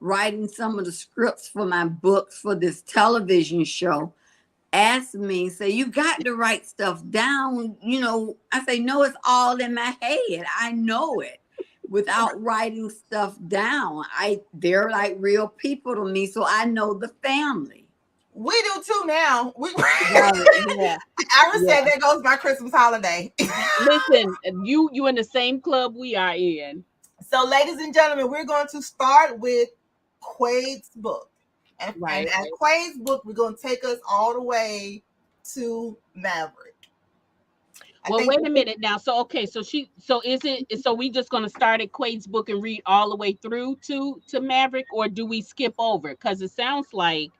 writing some of the scripts for my books for this television show asked me, say, you got to write stuff down. I say, no, it's all in my head. I know it without writing stuff down. They're like real people to me, so I know the family. We do too now. Yeah. Iris said there goes my Christmas holiday. Listen, you in the same club we are in. So, ladies and gentlemen, we're going to start with Quade's book. And at Quade's book, we're going to take us all the way to Maverick. Well, wait a minute now. So, okay, so we just going to start at Quade's book and read all the way through to Maverick, or do we skip over? Because it sounds like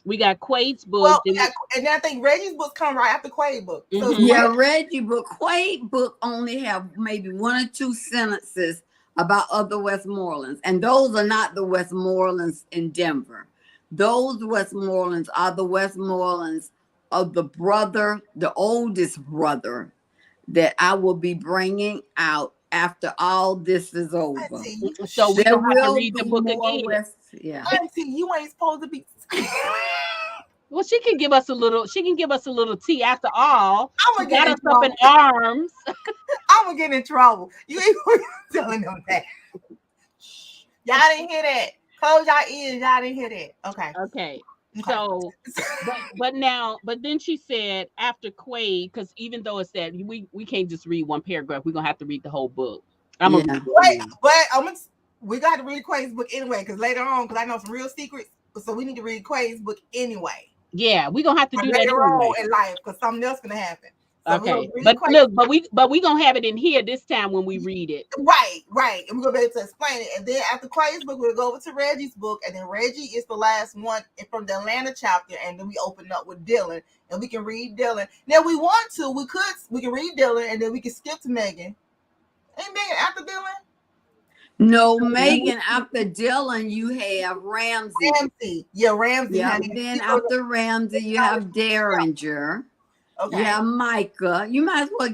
we got Quade's book. Well, and then I think Reggie's book come right after Quade's book. So Reggie book. Quade's book only have maybe 1 or 2 sentences about other Westmorelands. And those are not the Westmorelands in Denver. Those Westmorelands are the Westmorelands of the oldest brother that I will be bringing out after all this is over. So we don't have to read the book again. Auntie, you ain't supposed to be. Well, she can give us a little tea after all. I'm gonna got us up in arms. I'm gonna get in trouble. You ain't telling them that. Y'all didn't hear that. Close y'all ears. Y'all didn't hear that. Okay. So, but then she said after Quade, because even though it's that we can't just read one paragraph, we're gonna have to read the whole book. We got to read Quade's book anyway, because later on, because I know some real secrets, so we need to read Quade's book anyway. Yeah, we're gonna have to do that later anyway. On in life, because something else gonna happen. So okay, but we gonna have it in here this time when we read it. Right, and we're gonna be able to explain it. And then after Quade's book, we'll go over to Reggie's book, and then Reggie is the last one from the Atlanta chapter, and then we open up with Dylan, and we can read Dylan. Now, we want to, we can read Dylan, and then we can skip to Megan. Ain't Megan after Dylan? No, Megan, after Dylan, you have Ramsey. Yeah, Ramsey. Yeah, then after Ramsey, you have Derringer. Okay. Yeah, Micah. You might as well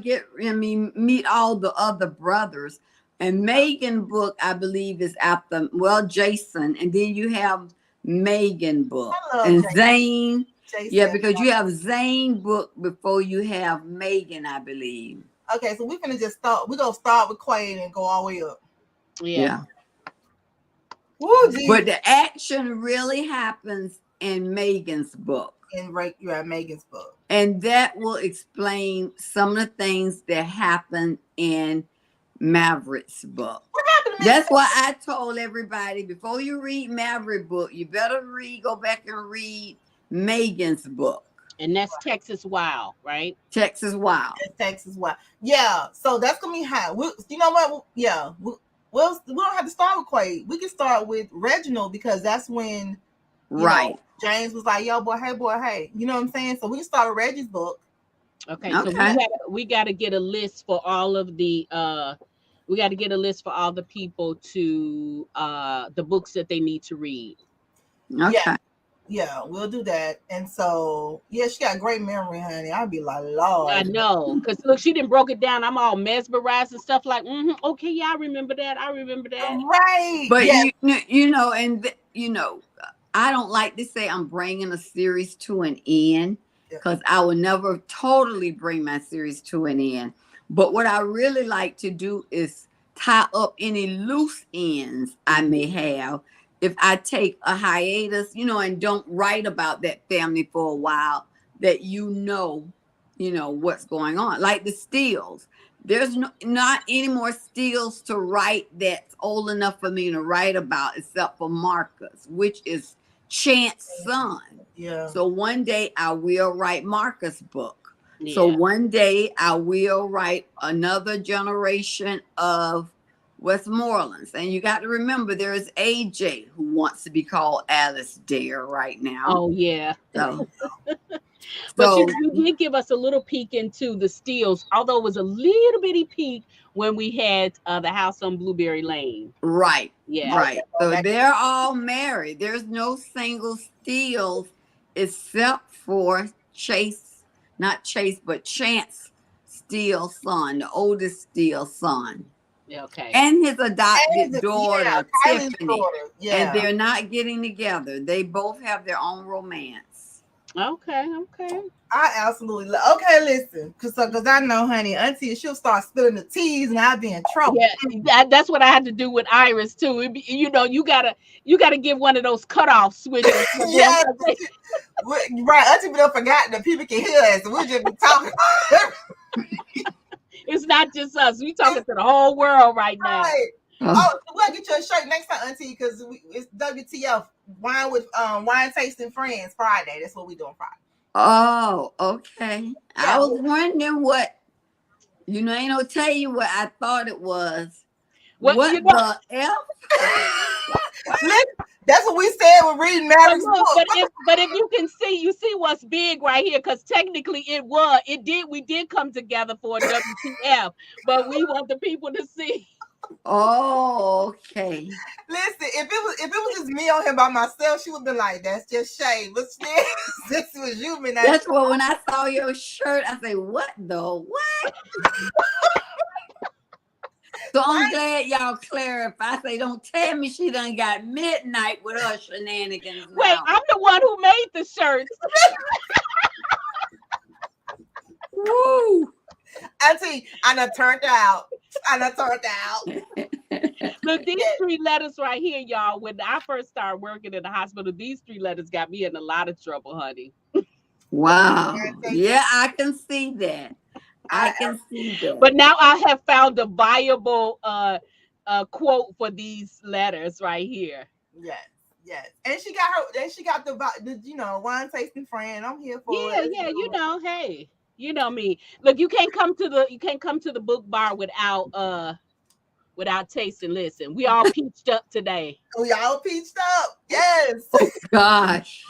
meet all the other brothers. And Megan book, I believe, is after, Jason. And then you have Megan book. And Zane. Yeah, because you have Zane book before you have Megan, I believe. Okay, so we're going to start with Quade and go all the way up. Yeah. Woo, but the action really happens in Megan's book. Megan's book. And that will explain some of the things that happen in Maverick's book. What happened? That's why I told everybody before you read Maverick book, you better go back and read Megan's book. And that's Texas Wild, right? Texas Wild. Yeah. So that's gonna be high. You know what? Yeah. We don't have to start with Quade. We can start with Reginald because that's when James was like, yo, boy, hey. You know what I'm saying? So we can start with Reggie's book. Okay. So we gotta get a list for all of the people to the books that they need to read. Okay. Yeah, we'll do that. And so, she got great memory, honey. I'd be like, Lord. I know. Because, look, she didn't broke it down. I'm all mesmerized and stuff like, okay, yeah, I remember that. Right. But, I don't like to say I'm bringing a series to an end because I will never totally bring my series to an end. But what I really like to do is tie up any loose ends I may have if I take a hiatus, and don't write about that family for a while, that what's going on. Like the Steels. There's not any more Steels to write that's old enough for me to write about, except for Marcus, which is Chance's son. Yeah. So one day I will write Marcus' book. Yeah. So one day I will write another generation of Westmorelands. And you got to remember, there is AJ who wants to be called Alice Dare right now. Oh, yeah. So, But you did give us a little peek into the Steels, although it was a little bitty peek when we had the house on Blueberry Lane. Right. Yeah. Right. So they're all married. There's no single Steels except for Chase, not Chase, but Chance Steele's son, the oldest Steele's son. Okay. And his adopted daughter, Tiffany. Daughter. Yeah. And they're not getting together. They both have their own romance. Okay. I absolutely love. Okay, listen, because I know, honey, Auntie, she'll start spilling the teas, and I'll be in trouble. Yeah, that's what I had to do with Iris too. You gotta give one of those cutoff switches. Yeah, right. Auntie, we don't forgot that people can hear us, and we just be talking. It's not just us. We talking to the whole world right now. Right. Oh, we'll get you a shirt next time, Auntie, because it's WTF, wine tasting friends Friday. That's what we doing Friday. Oh, okay. Yeah. I was wondering what, ain't gonna tell you what I thought it was. What the F? That's what we said when reading Mary's book. But if you see what's big right here, because technically we did come together for a WTF, but we want the people to see. Oh, okay. Listen, if it was just me on here by myself, she would be like, "That's just Shay." But this was you, man. That's what when I saw your shirt, I say, "What the what?" So I'm glad y'all clarify. I say, don't tell me she done got midnight with her shenanigans. Wait, now. I'm the one who made the shirts. Woo! Auntie, I done turned out. Look, these 3 letters right here, y'all. When I first started working in the hospital, these 3 letters got me in a lot of trouble, honey. Wow. Yeah, I can see that. I can see that. But now I have found a viable quote for these letters right here. Yes. And she got the wine tasting friend. I'm here for it. Yeah, hey. You know me. Look, you can't come to the book bar without tasting. Listen, we all peached up today. We all peached up. Yes. Oh gosh.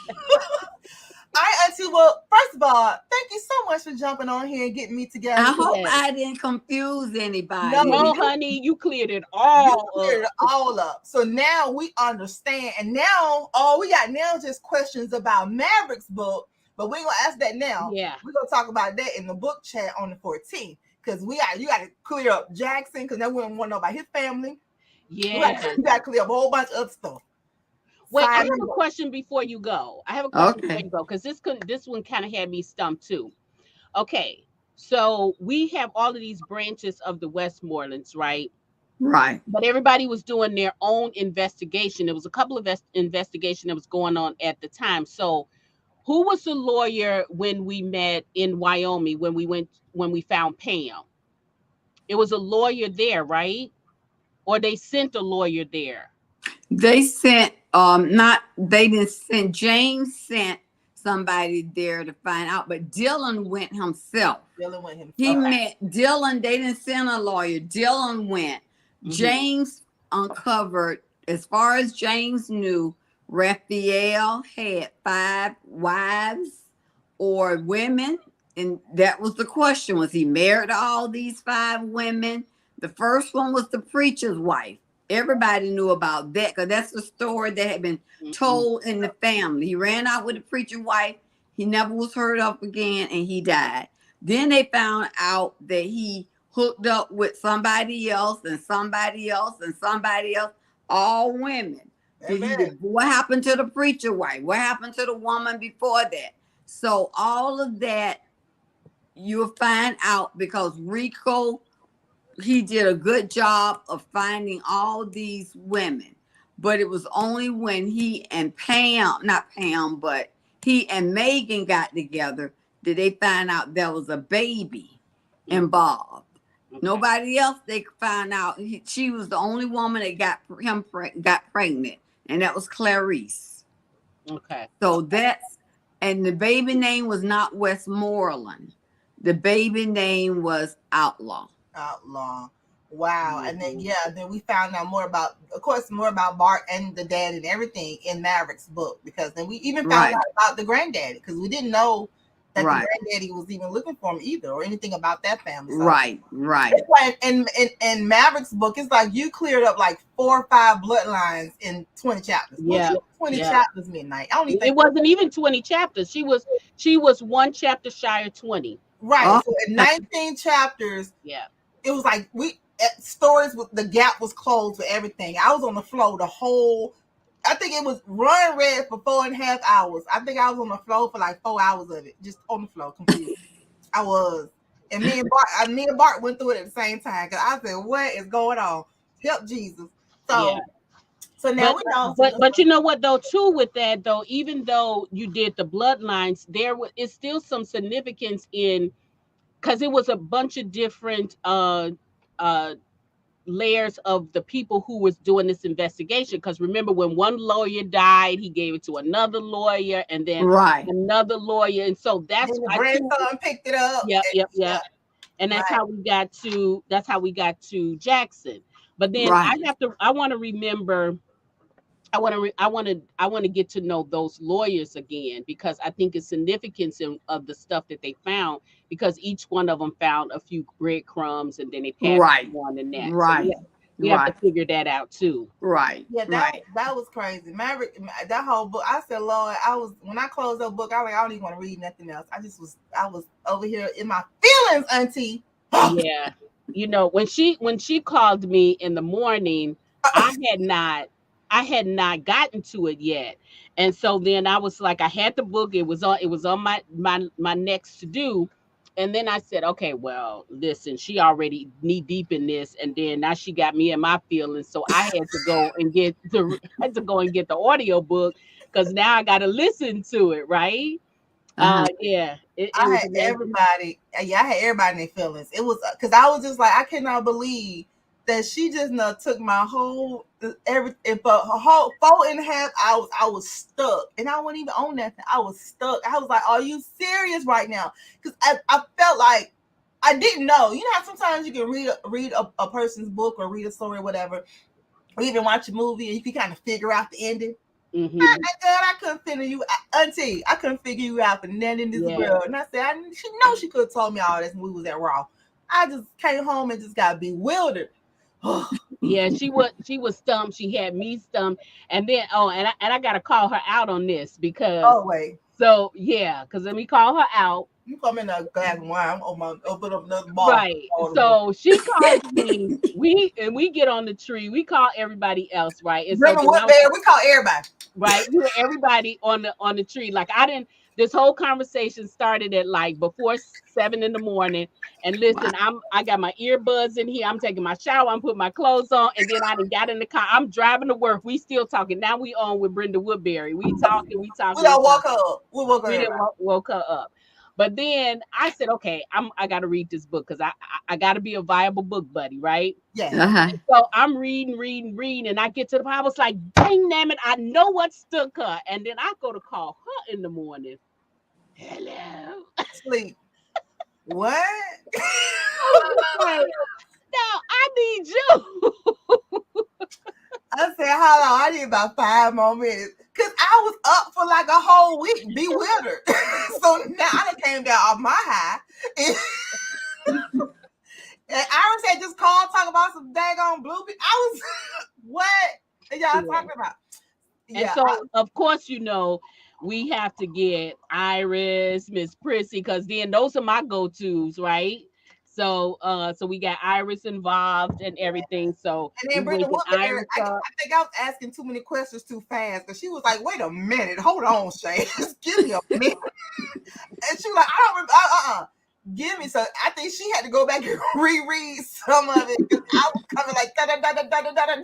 Auntie, well, first of all, thank you so much for jumping on here and getting me together. I hope I didn't confuse anybody. No, honey, you cleared it all up. So now we understand. And now all we got now is just questions about Maverick's book. But we ain't gonna ask that now. Yeah. We're gonna talk about that in the book chat on the 14th. Because you gotta clear up Jackson, because then we don't want to know about his family. Yeah. You gotta clear up a whole bunch of other stuff. Wait, I have a question before you go. Before you go, because this one kind of had me stumped too. Okay, so we have all of these branches of the Westmorelands, right? Right. But everybody was doing their own investigation. There was a couple of investigation that was going on at the time. So who was the lawyer when we met in Wyoming when we found Pam? It was a lawyer there, right? Or they sent a lawyer there? They sent James sent somebody there to find out, but Dylan went himself. He met Dylan. They didn't send a lawyer. Dylan went. Mm-hmm. James uncovered, as far as James knew, Raphael had 5 wives or women. And that was the question. Was he married to all these 5 women? The first one was the preacher's wife. Everybody knew about that because that's the story that had been told in the family. He ran out with the preacher's wife. He never was heard of again, and he died. Then they found out that he hooked up with somebody else and somebody else and somebody else, all women. What happened to the preacher wife? What happened to the woman before that? So all of that you'll find out because Rico, he did a good job of finding all these women. But it was only when he and Pam, not Pam, but he and Megan got together did they find out there was a baby involved. Okay. Nobody else they could find out. She was the only woman that got pregnant, and that was Clarice. Okay. So and the baby name was not Westmoreland. The baby name was Outlaw. Outlaw. Wow. And then then we found out more about Bart and the dad and everything in Maverick's book, because then we even found out about the granddaddy, because we didn't know that the granddaddy was even looking for him either, or anything about that family. So right. It's like in Maverick's book, it's like you cleared up like 4 or 5 bloodlines in 20 chapters. Yeah. 20 chapters, Midnight. I don't even think it wasn't even 20 chapters. She was 1 chapter shy of 20. Right. Oh. So in 19 chapters, it was like stories with the gap was closed for everything. I was on the floor I think it was run red for 4.5 hours. I think I was on the floor for like 4 hours of it, just on the floor completely. I was. And me and Bart went through it at the same time, because I said, what is going on? Help Jesus. So now we know. But you know what though, too, with that though, even though you did the bloodlines, there is still some significance in, because it was a bunch of different layers of the people who was doing this investigation. Because remember, when one lawyer died, he gave it to another lawyer, and then another lawyer, and so that's why the grandson picked it up. Yep. And that's how we got to Jackson. But then I want to get to know those lawyers again, because I think it's significance of the stuff that they found, because each one of them found a few breadcrumbs, and then they passed one and that. Right. So we have to figure that out too. Right. Yeah, that was crazy. Maverick, that whole book. I said, Lord, when I closed that book, I don't even want to read nothing else. I was over here in my feelings, Auntie. Yeah. You know, when she called me in the morning, I had not gotten to it yet. And so then I was like, I had the book, it was on my next to do. And then I said, okay, well, listen, she already knee deep in this, and then now she got me in my feelings. So I had to go and get the audio book, because now I got to listen to it, right? I had everybody in their feelings. It was because I was just like, I cannot believe that she just took my whole everything for a whole 4.5 hours. I was stuck, and I wasn't even on nothing. I was stuck. I was like, "Are you serious right now?" Because I felt like I didn't know. You know how sometimes you can read a person's book or read a story or whatever, or even watch a movie, and you can kind of figure out the ending. Mm-hmm. I couldn't figure you, Auntie. I couldn't figure you out for nothing in this world. And I said, she could have told me all this when we was at Raw. I just came home and just got bewildered. Yeah, she was stumped. She had me stumped, and then I gotta call her out on this, because because let me call her out. You come in a glass of wine. Open up another ball. Right. So she calls me. We get on the tree. We call everybody else, right? And Remember what, man? We call everybody. Right. We were everybody on the tree. Like this whole conversation started at like before 7 a.m. And listen, I got my earbuds in here. I'm taking my shower. I'm putting my clothes on, and then I done got in the car. I'm driving to work. We still talking. Now we on with Brenda Woodbury. We talking. We don't woke her up. We didn't woke her up. But then I said, okay, I got to read this book, because I got to be a viable book buddy, right? Yeah. So I'm reading, and I get to the part. I was like, dang, damn it, I know what stuck her. And then I go to call her in the morning. Hello. Sleep. What? Like, no, I need you. I said, hold on, I need about 5 more minutes. Because I was up for like a whole week, bewildered. So now I done came down off my high. And Iris had just called, talking about some daggone blue. I was, what are y'all talking about? And so, of course, we have to get Iris, Miss Prissy, because then those are my go-tos, right? So so we got Iris involved and everything. So And we then Brenda waking Woodbury, Iris I up. think I was asking too many questions too fast because she was like, "Wait a minute, hold on, Shay, just give me a minute." And she was like, "I don't remember, give me." So I think she had to go back and reread some of it because I was coming like da da da da da da da.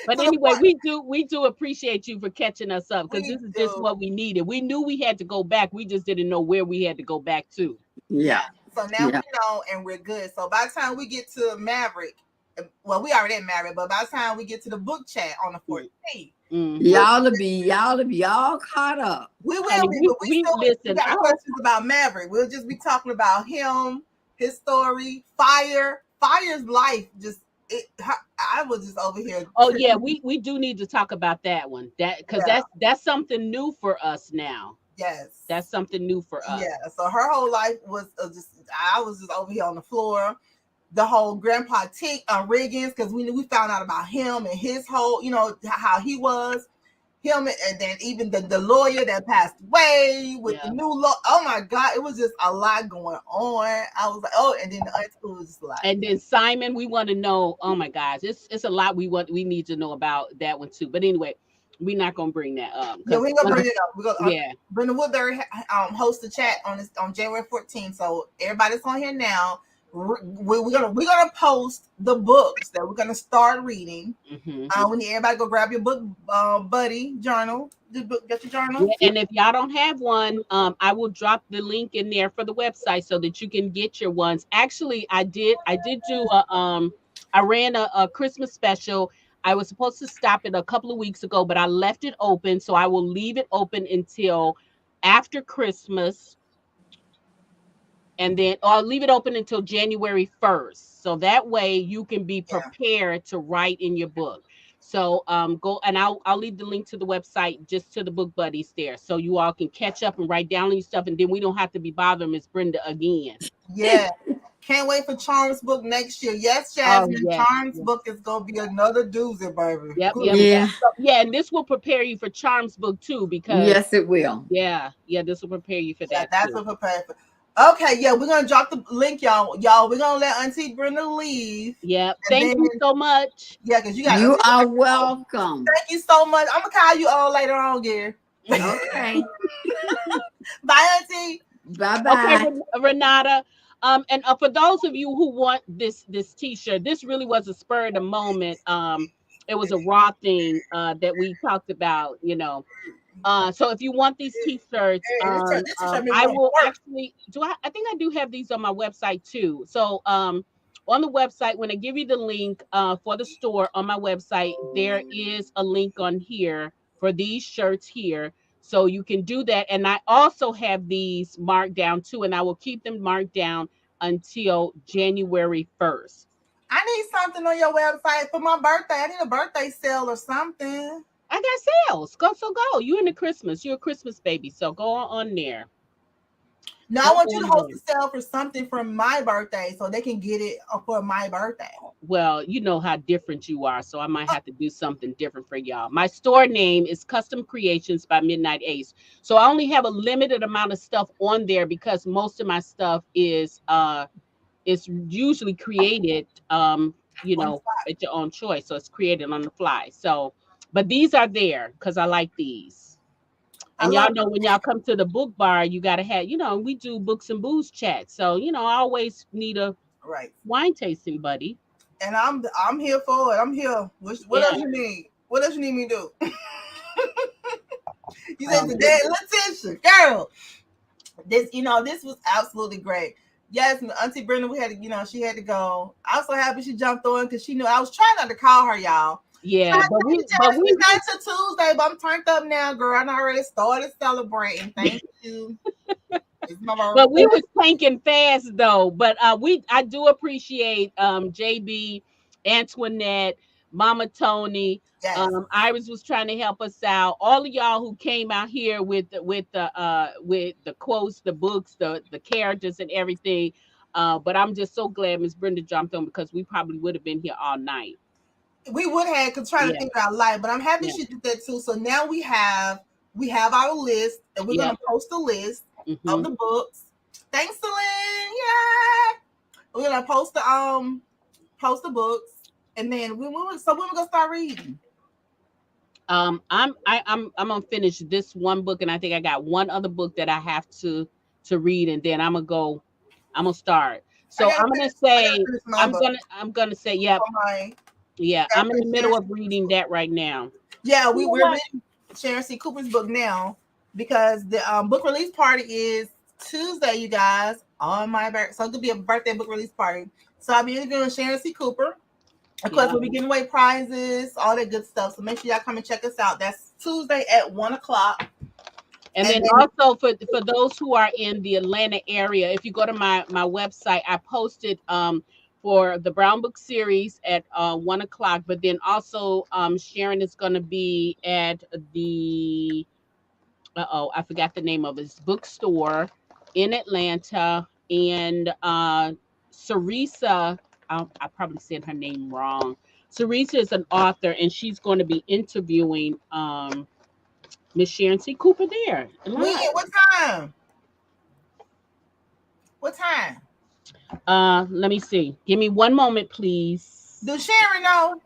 But To the anyway, point, we do appreciate you for catching us up because we this is just do. what we needed. We knew we had to go back. We just didn't know where we had to go back to. Yeah. Yeah. So now Yeah. we know and we're good. So by the time we get to Maverick, well, we already at Maverick, but by the time we get to the book chat on the 14th, Mhm. Y'all to be all caught up. we will Honey, be, but we still listen. got questions about Maverick. We'll just be talking about him, his story, Fire's life. I was just over here. Oh yeah, we do need to talk about that one. That because that's something new for us now. Yes. That's something new for us. Yeah. So her whole life was I was just over here on the floor. The whole Grandpa Tick Riggins, because we found out about him and his whole, how he was. Him and then even the lawyer that passed away with the new law. Oh my God, it was just a lot going on. I was like, oh, and then the auntie was just like, and then Simon, we want to know. Oh my gosh, it's a lot we need to know about that one too. But anyway, we're not gonna bring that up. Yeah, we ain't gonna bring it up. We're gonna, yeah. Brenda Woodbury host the chat on January 14th. So everybody's on here now. We're gonna post the books that we're gonna start reading. Mm-hmm. We need everybody to go grab your book buddy journal. Get your journal. Yeah, and if y'all don't have one, I will drop the link in there for the website so that you can get your ones. Actually, I did do I ran a Christmas special. I was supposed to stop it a couple of weeks ago, but I left it open, so I will leave it open until after Christmas. And then I'll leave it open until January 1st. So that way you can be prepared to write in your book. So go and I'll leave the link to the website, just to the book buddies there. So you all can catch up and write down your stuff, and then we don't have to be bothering Miss Brenda again. Yeah. Can't wait for Charm's book next year. Yes, Jasmine. Charm's book is gonna be another doozy, baby. Yeah, and this will prepare you for Charm's book too, because yes, it will. Yeah, this will prepare you for that. That's what prepare for. Okay, we're gonna drop the link, y'all. We're gonna let Auntie Brenda leave. Yeah, thank you so much. Yeah, because you are welcome. Thank you so much. I'm gonna call you all later on, dear. Okay. Bye, Auntie. Bye-bye. Okay, Renata. And for those of you who want this T-shirt, this really was a spur of the moment. It was a raw thing that we talked about, So if you want these T-shirts, I will actually I think I do have these on my website too. So on the website, when I give you the link for the store on my website, there is a link on here for these shirts here. So you can do that. And I also have these marked down too, and I will keep them marked down until January 1st. I need something on your website for my birthday. I need a birthday sale or something. I got sales. Go. You in the Christmas. You're a Christmas baby. So go on there. No, I want you to host a sale for something for my birthday so they can get it for my birthday. Well, you know how different you are, so I might have to do something different for y'all. My store name is Custom Creations by MidnightAce. So I only have a limited amount of stuff on there because most of my stuff is usually created at your own choice. So it's created on the fly. So, but these are there because I like these. And y'all know when y'all come to the book bar, you got to have, we do books and booze chat. So, I always need a wine tasting buddy. And I'm here for it. I'm here. What else you need? What else you need me to do? You said today, Letitia, girl. This was absolutely great. Yes, Auntie Brenda, she had to go. I was so happy she jumped on because she knew I was trying not to call her, y'all. Yeah, but we got to Tuesday, but I'm turned up now, girl. I already started celebrating. Thank you. But we was thinking fast though. But I do appreciate JB, Antoinette, Mama Tony. Yes. Iris was trying to help us out. All of y'all who came out here with the quotes, the books, the characters and everything. But I'm just so glad Miss Brenda jumped on because we probably would have been here all night. We would have trying to figure out life, but I'm happy she did that too. So now we have our list, and we're gonna post a list of the books. Thanks, Celine. Yeah. We're gonna post the books, and then when we gonna start reading. I'm gonna finish this one book, and I think I got one other book that I have to read, and then I'm gonna start. So I'm gonna say I'm gonna say yep. Yeah, I'm in the middle of reading that right now. Yeah, we're reading Sharon C. Cooper's book now because the book release party is Tuesday, you guys, on my birthday. So it'll be a birthday book release party. So I'll be interviewing Sharon C. Cooper. Of course, we'll be giving away prizes, all that good stuff. So make sure y'all come and check us out. That's Tuesday at 1:00. And then also for those who are in the Atlanta area, if you go to my website, I posted for the Brown Book series at 1:00. But then also Sharon is going to be at the I forgot the name of his bookstore in Atlanta, and Sarisa. I probably said her name wrong. Sarisa is an author, and she's going to be interviewing Miss Sharon C. Cooper there. What time? What time? Let me see. Give me one moment, please. Do Sharon know?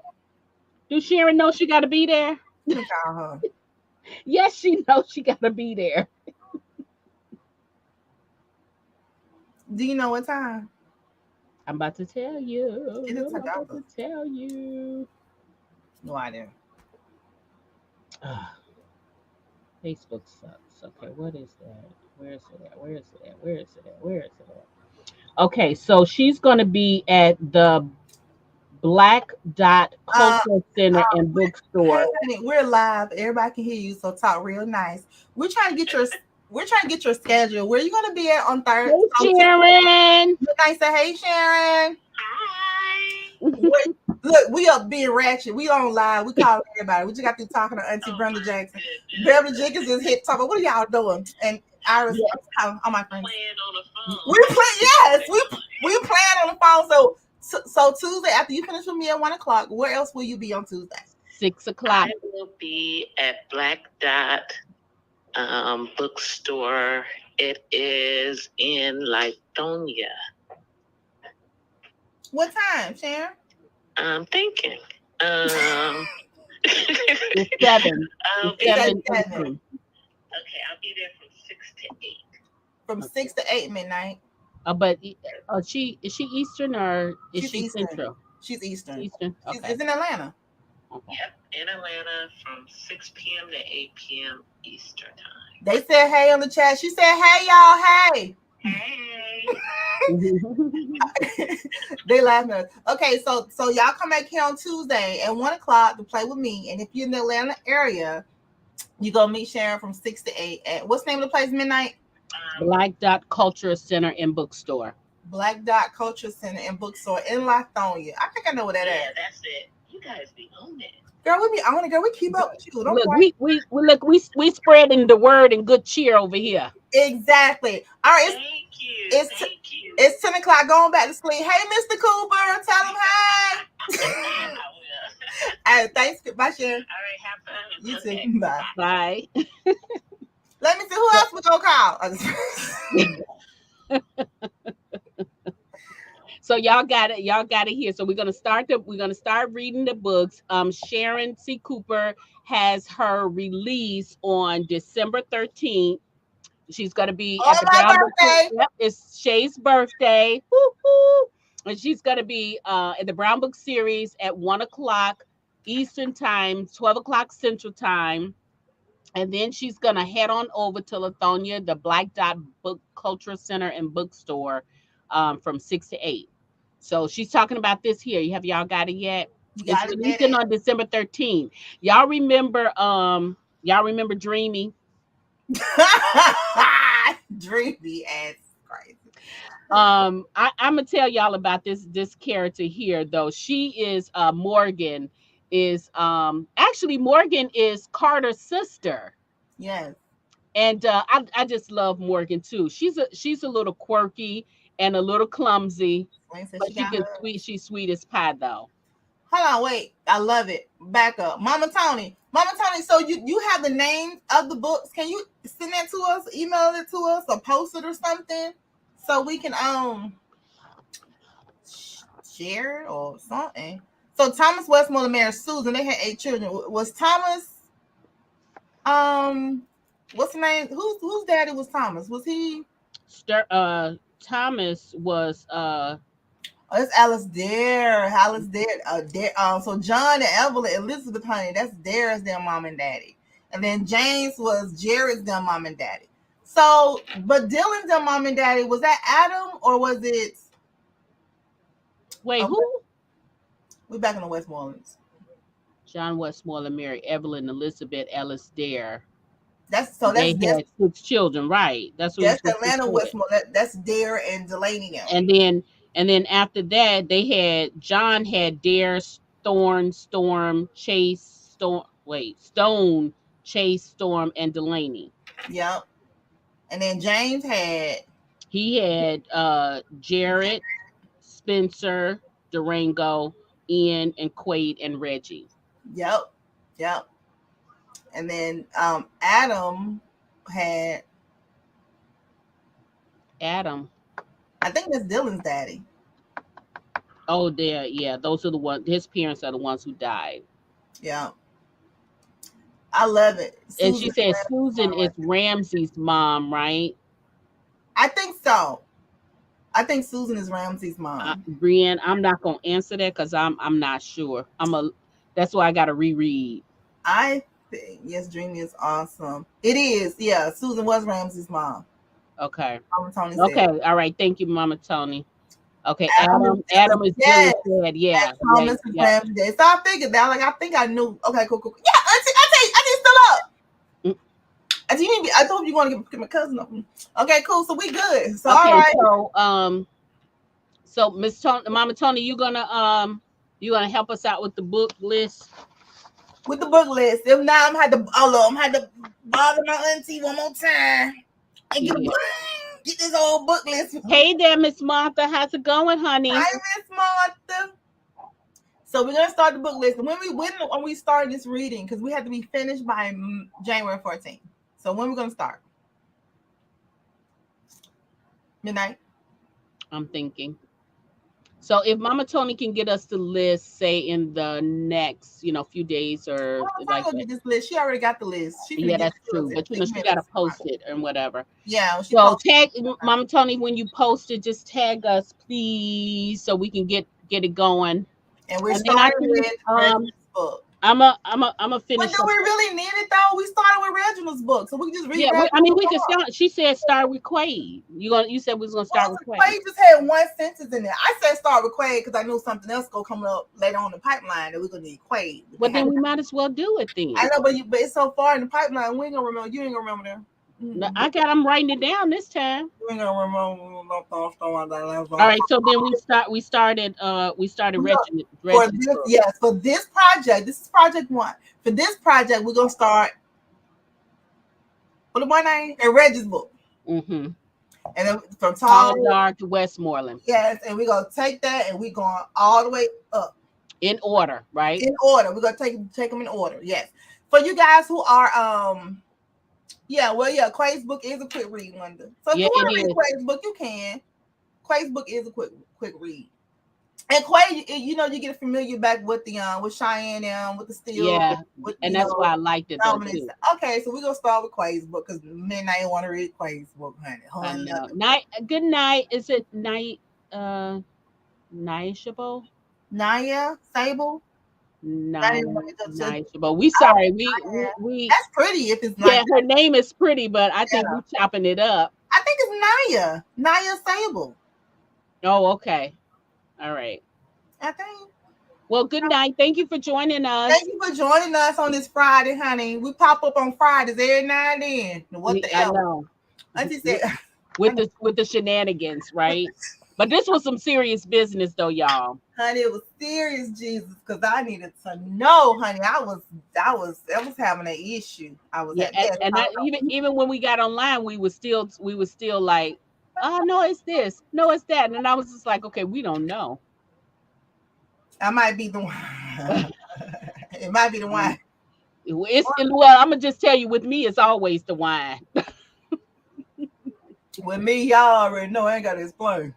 Do Sharon know she got to be there? Call her. Yes, she knows she got to be there. Do you know what time? I'm about to tell you. I'm about to tell you. No idea. Facebook sucks. Okay, what is that? Where is it at? Where is it at? Where is it at? Where is it at? Okay, so she's going to be at the Black Dot Cultural Center and Bookstore. Hey, honey, we're live. Everybody can hear you, so talk real nice. We're trying to get your schedule. Where are you going to be at on Thursday? Hey, Sharon. Nice to hey, Sharon. Hi. Look, we up being ratchet. We on live. We call everybody. We just got through talking to Auntie Brenda Jackson. Beverly Jenkins is hit talking. What are y'all doing? And Iris, all my friends. Playing on the phone. We playing on the phone. So Tuesday, after you finish with me at 1:00, where else will you be on Tuesday? 6:00. I will be at Black Dot Bookstore. It is in Lithonia. What time, Sharon? I'm thinking. It's 7. It's 7. Okay, I'll be there from 6 to 8. From 6 to 8 midnight. But is she Eastern or is She's she Eastern. Central? She's Eastern. Eastern. Okay. She's in Atlanta. Okay. Yep, in Atlanta from 6 p.m. to 8 p.m. Eastern time. They said hey on the chat. She said, hey, y'all, hey. Hey. They laughing at us. Okay, so y'all come back here on Tuesday at 1:00 to play with me. And if you're in the Atlanta area, you go meet Sharon from 6 to 8 at what's the name of the place, Midnight? Black Dot Culture Center and Bookstore. Black Dot Culture Center and Bookstore in Lithonia. I think I know what that is. Yeah, that's it. You guys be on it. Girl, we be on it, girl. We keep up with you. Don't Look, we spreading the word and good cheer over here. Exactly. All right, Thank you. It's 10 o'clock. Going back to sleep. Hey, Mr. Cooper, tell him hey. I will. All right, thanks. Bye, Sharon. All right, have fun. You Okay. too. Bye. Bye. Let me see who else we gonna call. So y'all got it here. So we're gonna start reading the books. Sharon C. Cooper has her release on December 13th. She's gonna be at the Brown birthday. Book. Yep, it's Shay's birthday. Woo-hoo. And she's gonna be at the Brown Book series at 1:00 Eastern time, 12:00 Central time. And then she's gonna head on over to Lithonia, the Black Dot Book Culture Center and Bookstore, from 6 to 8. So she's talking about this here. Y'all got it yet? It's releasing on December 13th. Y'all remember Dreamy? Dreamy ass crazy. I'm gonna tell y'all about this character here though. She is Morgan actually Morgan is Carter's sister. Yes. And I just love Morgan too. She's a little quirky and a little clumsy, but she's sweet as pie though. Hold on, wait. I love it. Back up. Mama Tony, so you have the names of the books. Can you send that to us, email it to us, or post it or something? so we can share it or something. So Thomas Westmoreland married Susan. They had 8 children. Was Thomas what's the name? Whose daddy was Thomas? Was he? Thomas was Oh, it's Alice Dare. Alice Dare. So John and Evelyn, Elizabeth, honey, that's Dare's their mom and daddy. And then James was Jared's their mom and daddy. So, but Dylan's their mom and daddy, was that Adam or was it? Wait, who? We're back in the Westmorelands. John Westmoreland married Evelyn Elizabeth Ellis Dare. That's they had 6 children, right? That's what. That's Atlanta Westmoreland. That's Dare and Delaney now. And then after that, they had John had Dare, Stone, Chase, Stone, Chase, Storm, and Delaney. Yep. And then James had Jared, Spencer, Durango, Ian, and Quaid and Reggie. Yep. And then Adam had Adam. I think that's Dylan's daddy. Oh, yeah. Those are the ones. His parents are the ones who died. Yeah. I love it. And she said Susan is Ramsey's mom, right? I think so. I think Susan is Ramsey's mom. Brienne, I'm not gonna answer that because I'm not sure. That's why I gotta reread. I think yes, Dreamy is awesome. It is, yeah. Susan was Ramsey's mom. Okay. Mama Tony okay, said. All right. Thank you, Mama Tony. Okay, Adam is yes. Said, yeah. Thomas is Ramsey's dad. So I figured that. Like I think I knew. Okay, cool. Yeah, I still up. I told you want to get my cousin up. Okay, cool. So we good. So okay, all right. So Miss Tony, Mama Tony, you gonna help us out with the book list? With the book list. If not, I'm gonna have to bother my auntie one more time and get this old book list. Hey there, Miss Martha. How's it going, honey? Hi, Miss Martha. So we're gonna start the book list. When we start this reading, because we have to be finished by January 14th. So when we're gonna start? Midnight. I'm thinking. So if Mama Tony can get us the list, say in the next, few days or like that. Get this list. She already got the list. That's true. But she gotta post it and whatever. Yeah. So tag Mama Tony when you post it. Just tag us, please, so we can get it going. And we're starting with Reginald's book. I'm a finish. But do we really need it though? We started with Reginald's book, so we can just read. Yeah, we can start. She said start with Quaid. You said we was gonna start with Quaid. Quaid just had one sentence in there. I said start with Quaid because I knew something else gonna come up later on the pipeline that we're gonna need Quaid. Well, then we might as well do it then. I know, but it's so far in the pipeline, we ain't gonna remember. You ain't gonna remember them. No, I'm writing it down this time. You ain't gonna remember. All right, so then we started Reggie. For this project, this is project 1. For this project, we're gonna start what my name and Reggie's book. Mm-hmm. And then from Tall Dark to Westmoreland. Yes, and we're gonna take that and we're going all the way up. In order, right? In order. We're gonna take them in order. Yes. For you guys who are Quaid's book is a quick read, Linda. So if you want to read Quaid's book, you can. Quaid's book is a quick read. And Quaid, you get familiar back with the with Cheyenne and with the Steel. Yeah, and that's why I liked it though too. Okay, so we're gonna start with Quaid's book because Midnight want to read Quaid's book, honey. Good night. Is it night? Nishable? Naya Sable? Nishable. We sorry. We that's pretty if it's Naya. Yeah, her name is pretty, but I think we're chopping it up. I think it's Naya Sable. Oh, okay. All right. I think. Well, good night. Thank you for joining us. Thank you for joining us on this Friday, honey. We pop up on Fridays every now and then. What the hell? I know. I just said with the shenanigans, right? But this was some serious business, though, y'all. Honey, it was serious, Jesus, because I needed to know, honey. I was having an issue. Even when we got online, we were still like, oh no, it's this, no, it's that, and I was just like, okay, we don't know. I might be the one. It might be the wine. Well, I'm gonna just tell you, with me, it's always the wine. With me, y'all already know I ain't got to explain.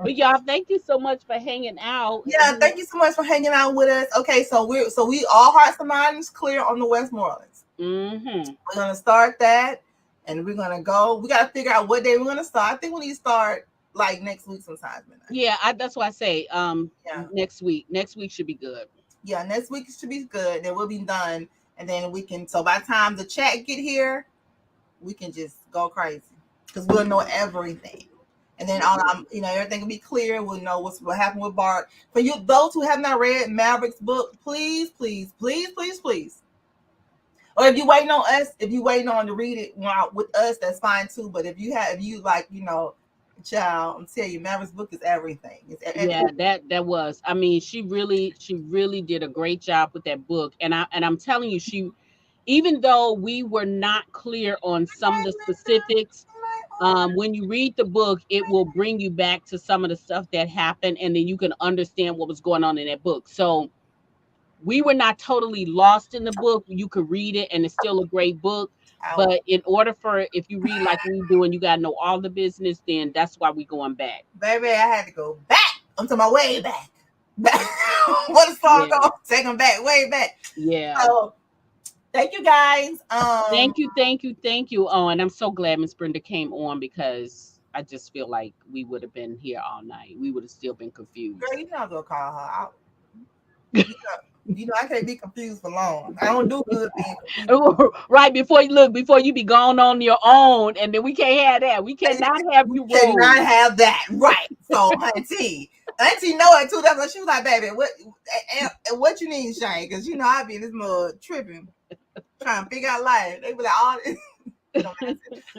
But y'all, thank you so much for hanging out. Yeah, thank you so much for hanging out with us. Okay, so we all hearts and minds clear on the Westmorelands. Mm-hmm. We're gonna start that, and we're gonna go. We gotta figure out what day we're gonna start. I think we need to start like next week sometime. Yeah, that's why I say Yeah. next week. Next week should be good. Yeah, next week should be good. Then we'll be done, and then we can. So by the time the chat get here, we can just go crazy because we'll know everything. And then everything will be clear. We'll know what happened with Bart. For you, those who have not read Maverick's book, please, please, please, please, please. Or if you waiting on us, if you waiting on to read it with us, that's fine too. But if you child, I'm telling you, Maverick's book is everything. Yeah, that was. I mean, she really did a great job with that book. And I'm telling you, even though we were not clear on some of the specifics, when you read the book, it will bring you back to some of the stuff that happened, and then you can understand what was going on in that book. So we were not totally lost in the book. You could read it, and it's still a great book. But in order for if you read like we do, and you gotta know all the business, then that's why we going back. Baby, I had to go back. I'm talking about way back. What a song called? Take them back, way back. Yeah. So, thank you guys. Thank you. Oh, and I'm so glad Miss Brenda came on because I just feel like we would have been here all night. We would have still been confused. Girl, you know I'm gonna call her out. I can't be confused for long. I don't do good being confused. Right, before you be gone on your own, and then we can't have that. We cannot have you roll. Cannot have that. Right. So auntie know it too. That's what she was like, baby, what you need, Shay? Because I be in this mud tripping, trying to figure out life. They be like, all this.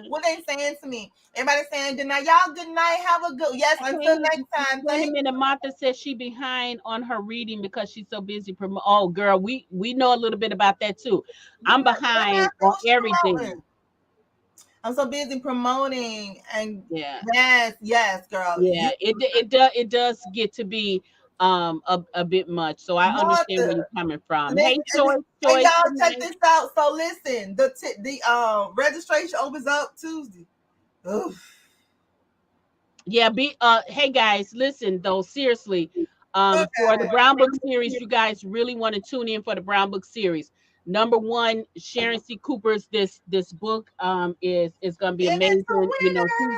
What they saying to me? Everybody saying good night. Y'all good night. Have a good until next time. Wait a minute. Martha says she behind on her reading because she's so busy promoting. Oh, girl, we know a little bit about that too. I'm behind on everything. I'm so busy promoting and yeah. Yes, girl. Yeah, it does get to be a bit much. So I understand where you're coming from. Hey, Joyce, y'all check this out. So listen, the registration opens up Tuesday. Oof. Yeah, hey guys, listen though, seriously. For the Brown Book series, you guys really want to tune in for the Brown Book series. Number one, Sharon C. Cooper's this book is gonna be amazing. She's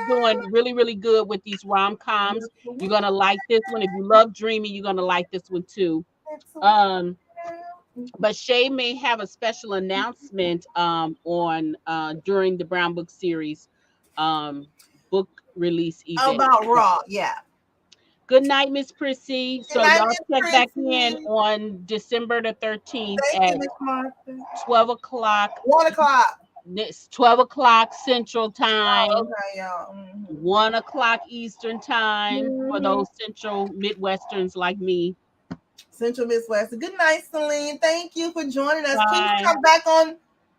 doing really, really good with these rom-coms. You're gonna like this one. If you love dreaming, you're gonna like this one too. But Shay may have a special announcement on during the Brown Book series book release event. About Raw, yeah. Good night, Miss Prissy. So y'all check back in on December the 13th at 12 o'clock. 1 o'clock. It's 12 o'clock Central Time. Oh, okay, y'all. 1 o'clock Eastern Time for those Central Midwesterns like me. Central Midwest. Good night, Celine. Thank you for joining us. Bye. Can you come back on?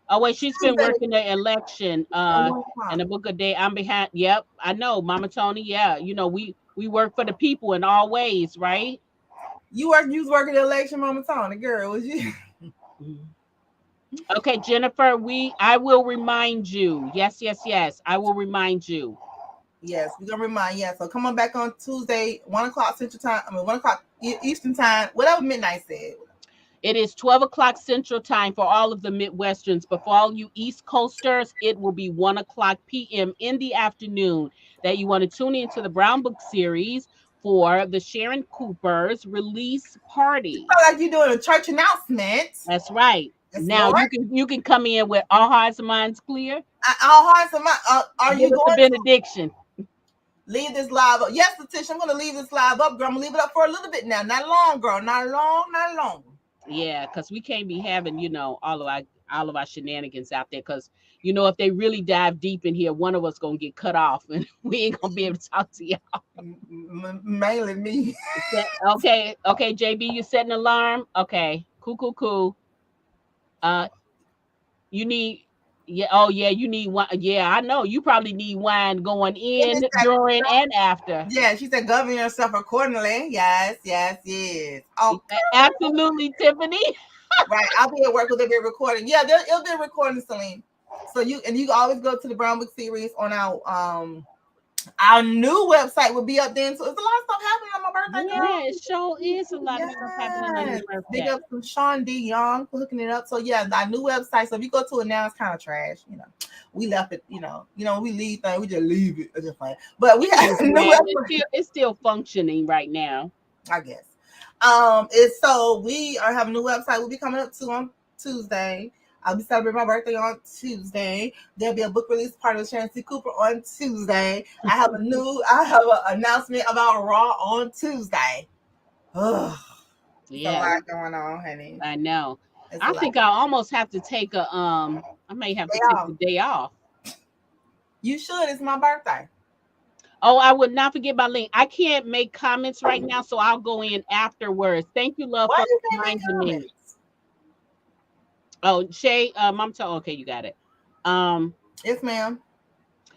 Oh wait, she's been working the election and the book a day. I'm behind. Yep, I know, Mama Tony. Yeah, we work for the people in all ways, right? You was working the election, Mama Tony, girl. Was you? Okay, Jennifer. I will remind you. Yes. I will remind you. Yes, we're gonna remind. Yeah, so come on back on Tuesday, 1 o'clock Central Time. 1 o'clock Eastern Time. Whatever Midnight said. It is 12 o'clock Central Time for all of the Midwesterns. But for all you East Coasters, it will be 1 o'clock p.m. in the afternoon that you want to tune into the Brown Book series for the Sharon Cooper's release party. Like you're doing a church announcement. That's right. Now you can come in with all hearts and minds clear. All hearts and minds. Are you going to benediction? Leave this live up. Yes, Letitia, I'm going to leave this live up, girl. I'm going to leave it up for a little bit now. Not long, girl. Not long. Yeah, because we can't be having, all of our shenanigans out there. Because, if they really dive deep in here, one of us going to get cut off and we ain't going to be able to talk to y'all. Mainly me. Okay, JB, you set an alarm? Okay, cool. You need Yeah. Oh, yeah. You need wine. Yeah, I know. You probably need wine going in, And it's like, during, and after. yeah, she said, govern yourself accordingly. Yes, yes, yes. Oh, Absolutely, Tiffany. right. I'll be at work with it be recording. Yeah, it'll be recording, Celine. So you can always go to the Brown Book series on our new website will be up then. So it's a lot of stuff happening on my birthday, girl. Yeah, it sure is a lot of stuff happening on your Yes. Big birthday. up to Sean D. Young for hooking it up. So yeah, our new website. So if you go to it now, it's kind of trash. We left it. We leave things. We just leave it. It's just fine. But we have a new website. It's still functioning right now. I guess. We are having a new website. We'll be coming up to on Tuesday. I'll be celebrating my birthday on Tuesday. There'll be a book release party with Sharon C. Cooper on Tuesday. I have an announcement about Raw on Tuesday. Ugh. Yeah, a lot going on, honey. I know. I think I almost have to take I may have to take the day off. You should. It's my birthday. Oh, I would not forget my link. I can't make comments right now, so I'll go in afterwards. Thank you, love, for reminding me. Oh, Shay, okay, you got it. Yes, ma'am.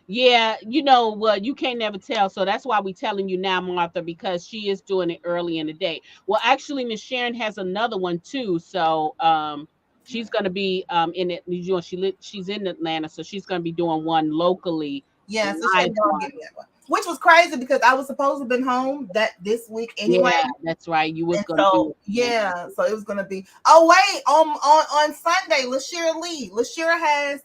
Yeah, you know what? You can't never tell. So that's why we're telling you now, Martha, because she is doing it early in the day. Well, actually, Miss Sharon has another one too. So she's gonna be in it. She's in Atlanta, so she's gonna be doing one locally. Yeah, so she's gonna give me that one. Which was crazy because I was supposed to have been home this week anyway. Yeah, that's right. You was gonna do it. Yeah, so it was gonna be. Oh wait, on Sunday, LaShira Lee. LaShira has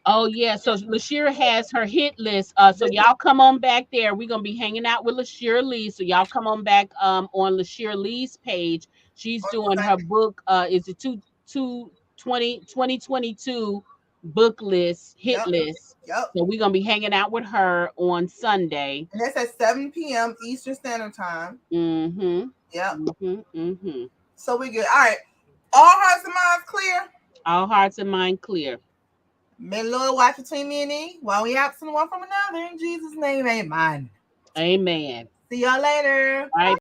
Oh yeah, so LaShira has her hit list. So y'all come on back there. We're gonna be hanging out with LaShira Lee. So y'all come on back on LaShira Lee's page. She's doing her book. Is it 2022 book list, hit list. Yep. So we're gonna be hanging out with her on Sunday. And that's at 7 p.m. Eastern Standard Time. Mm-hmm. Yep. Mm-hmm. So we good. All right. All hearts and minds clear. All hearts and minds clear. May the Lord watch between me and thee while we absent one from another. In Jesus' name, amen. Amen. See y'all later. All right.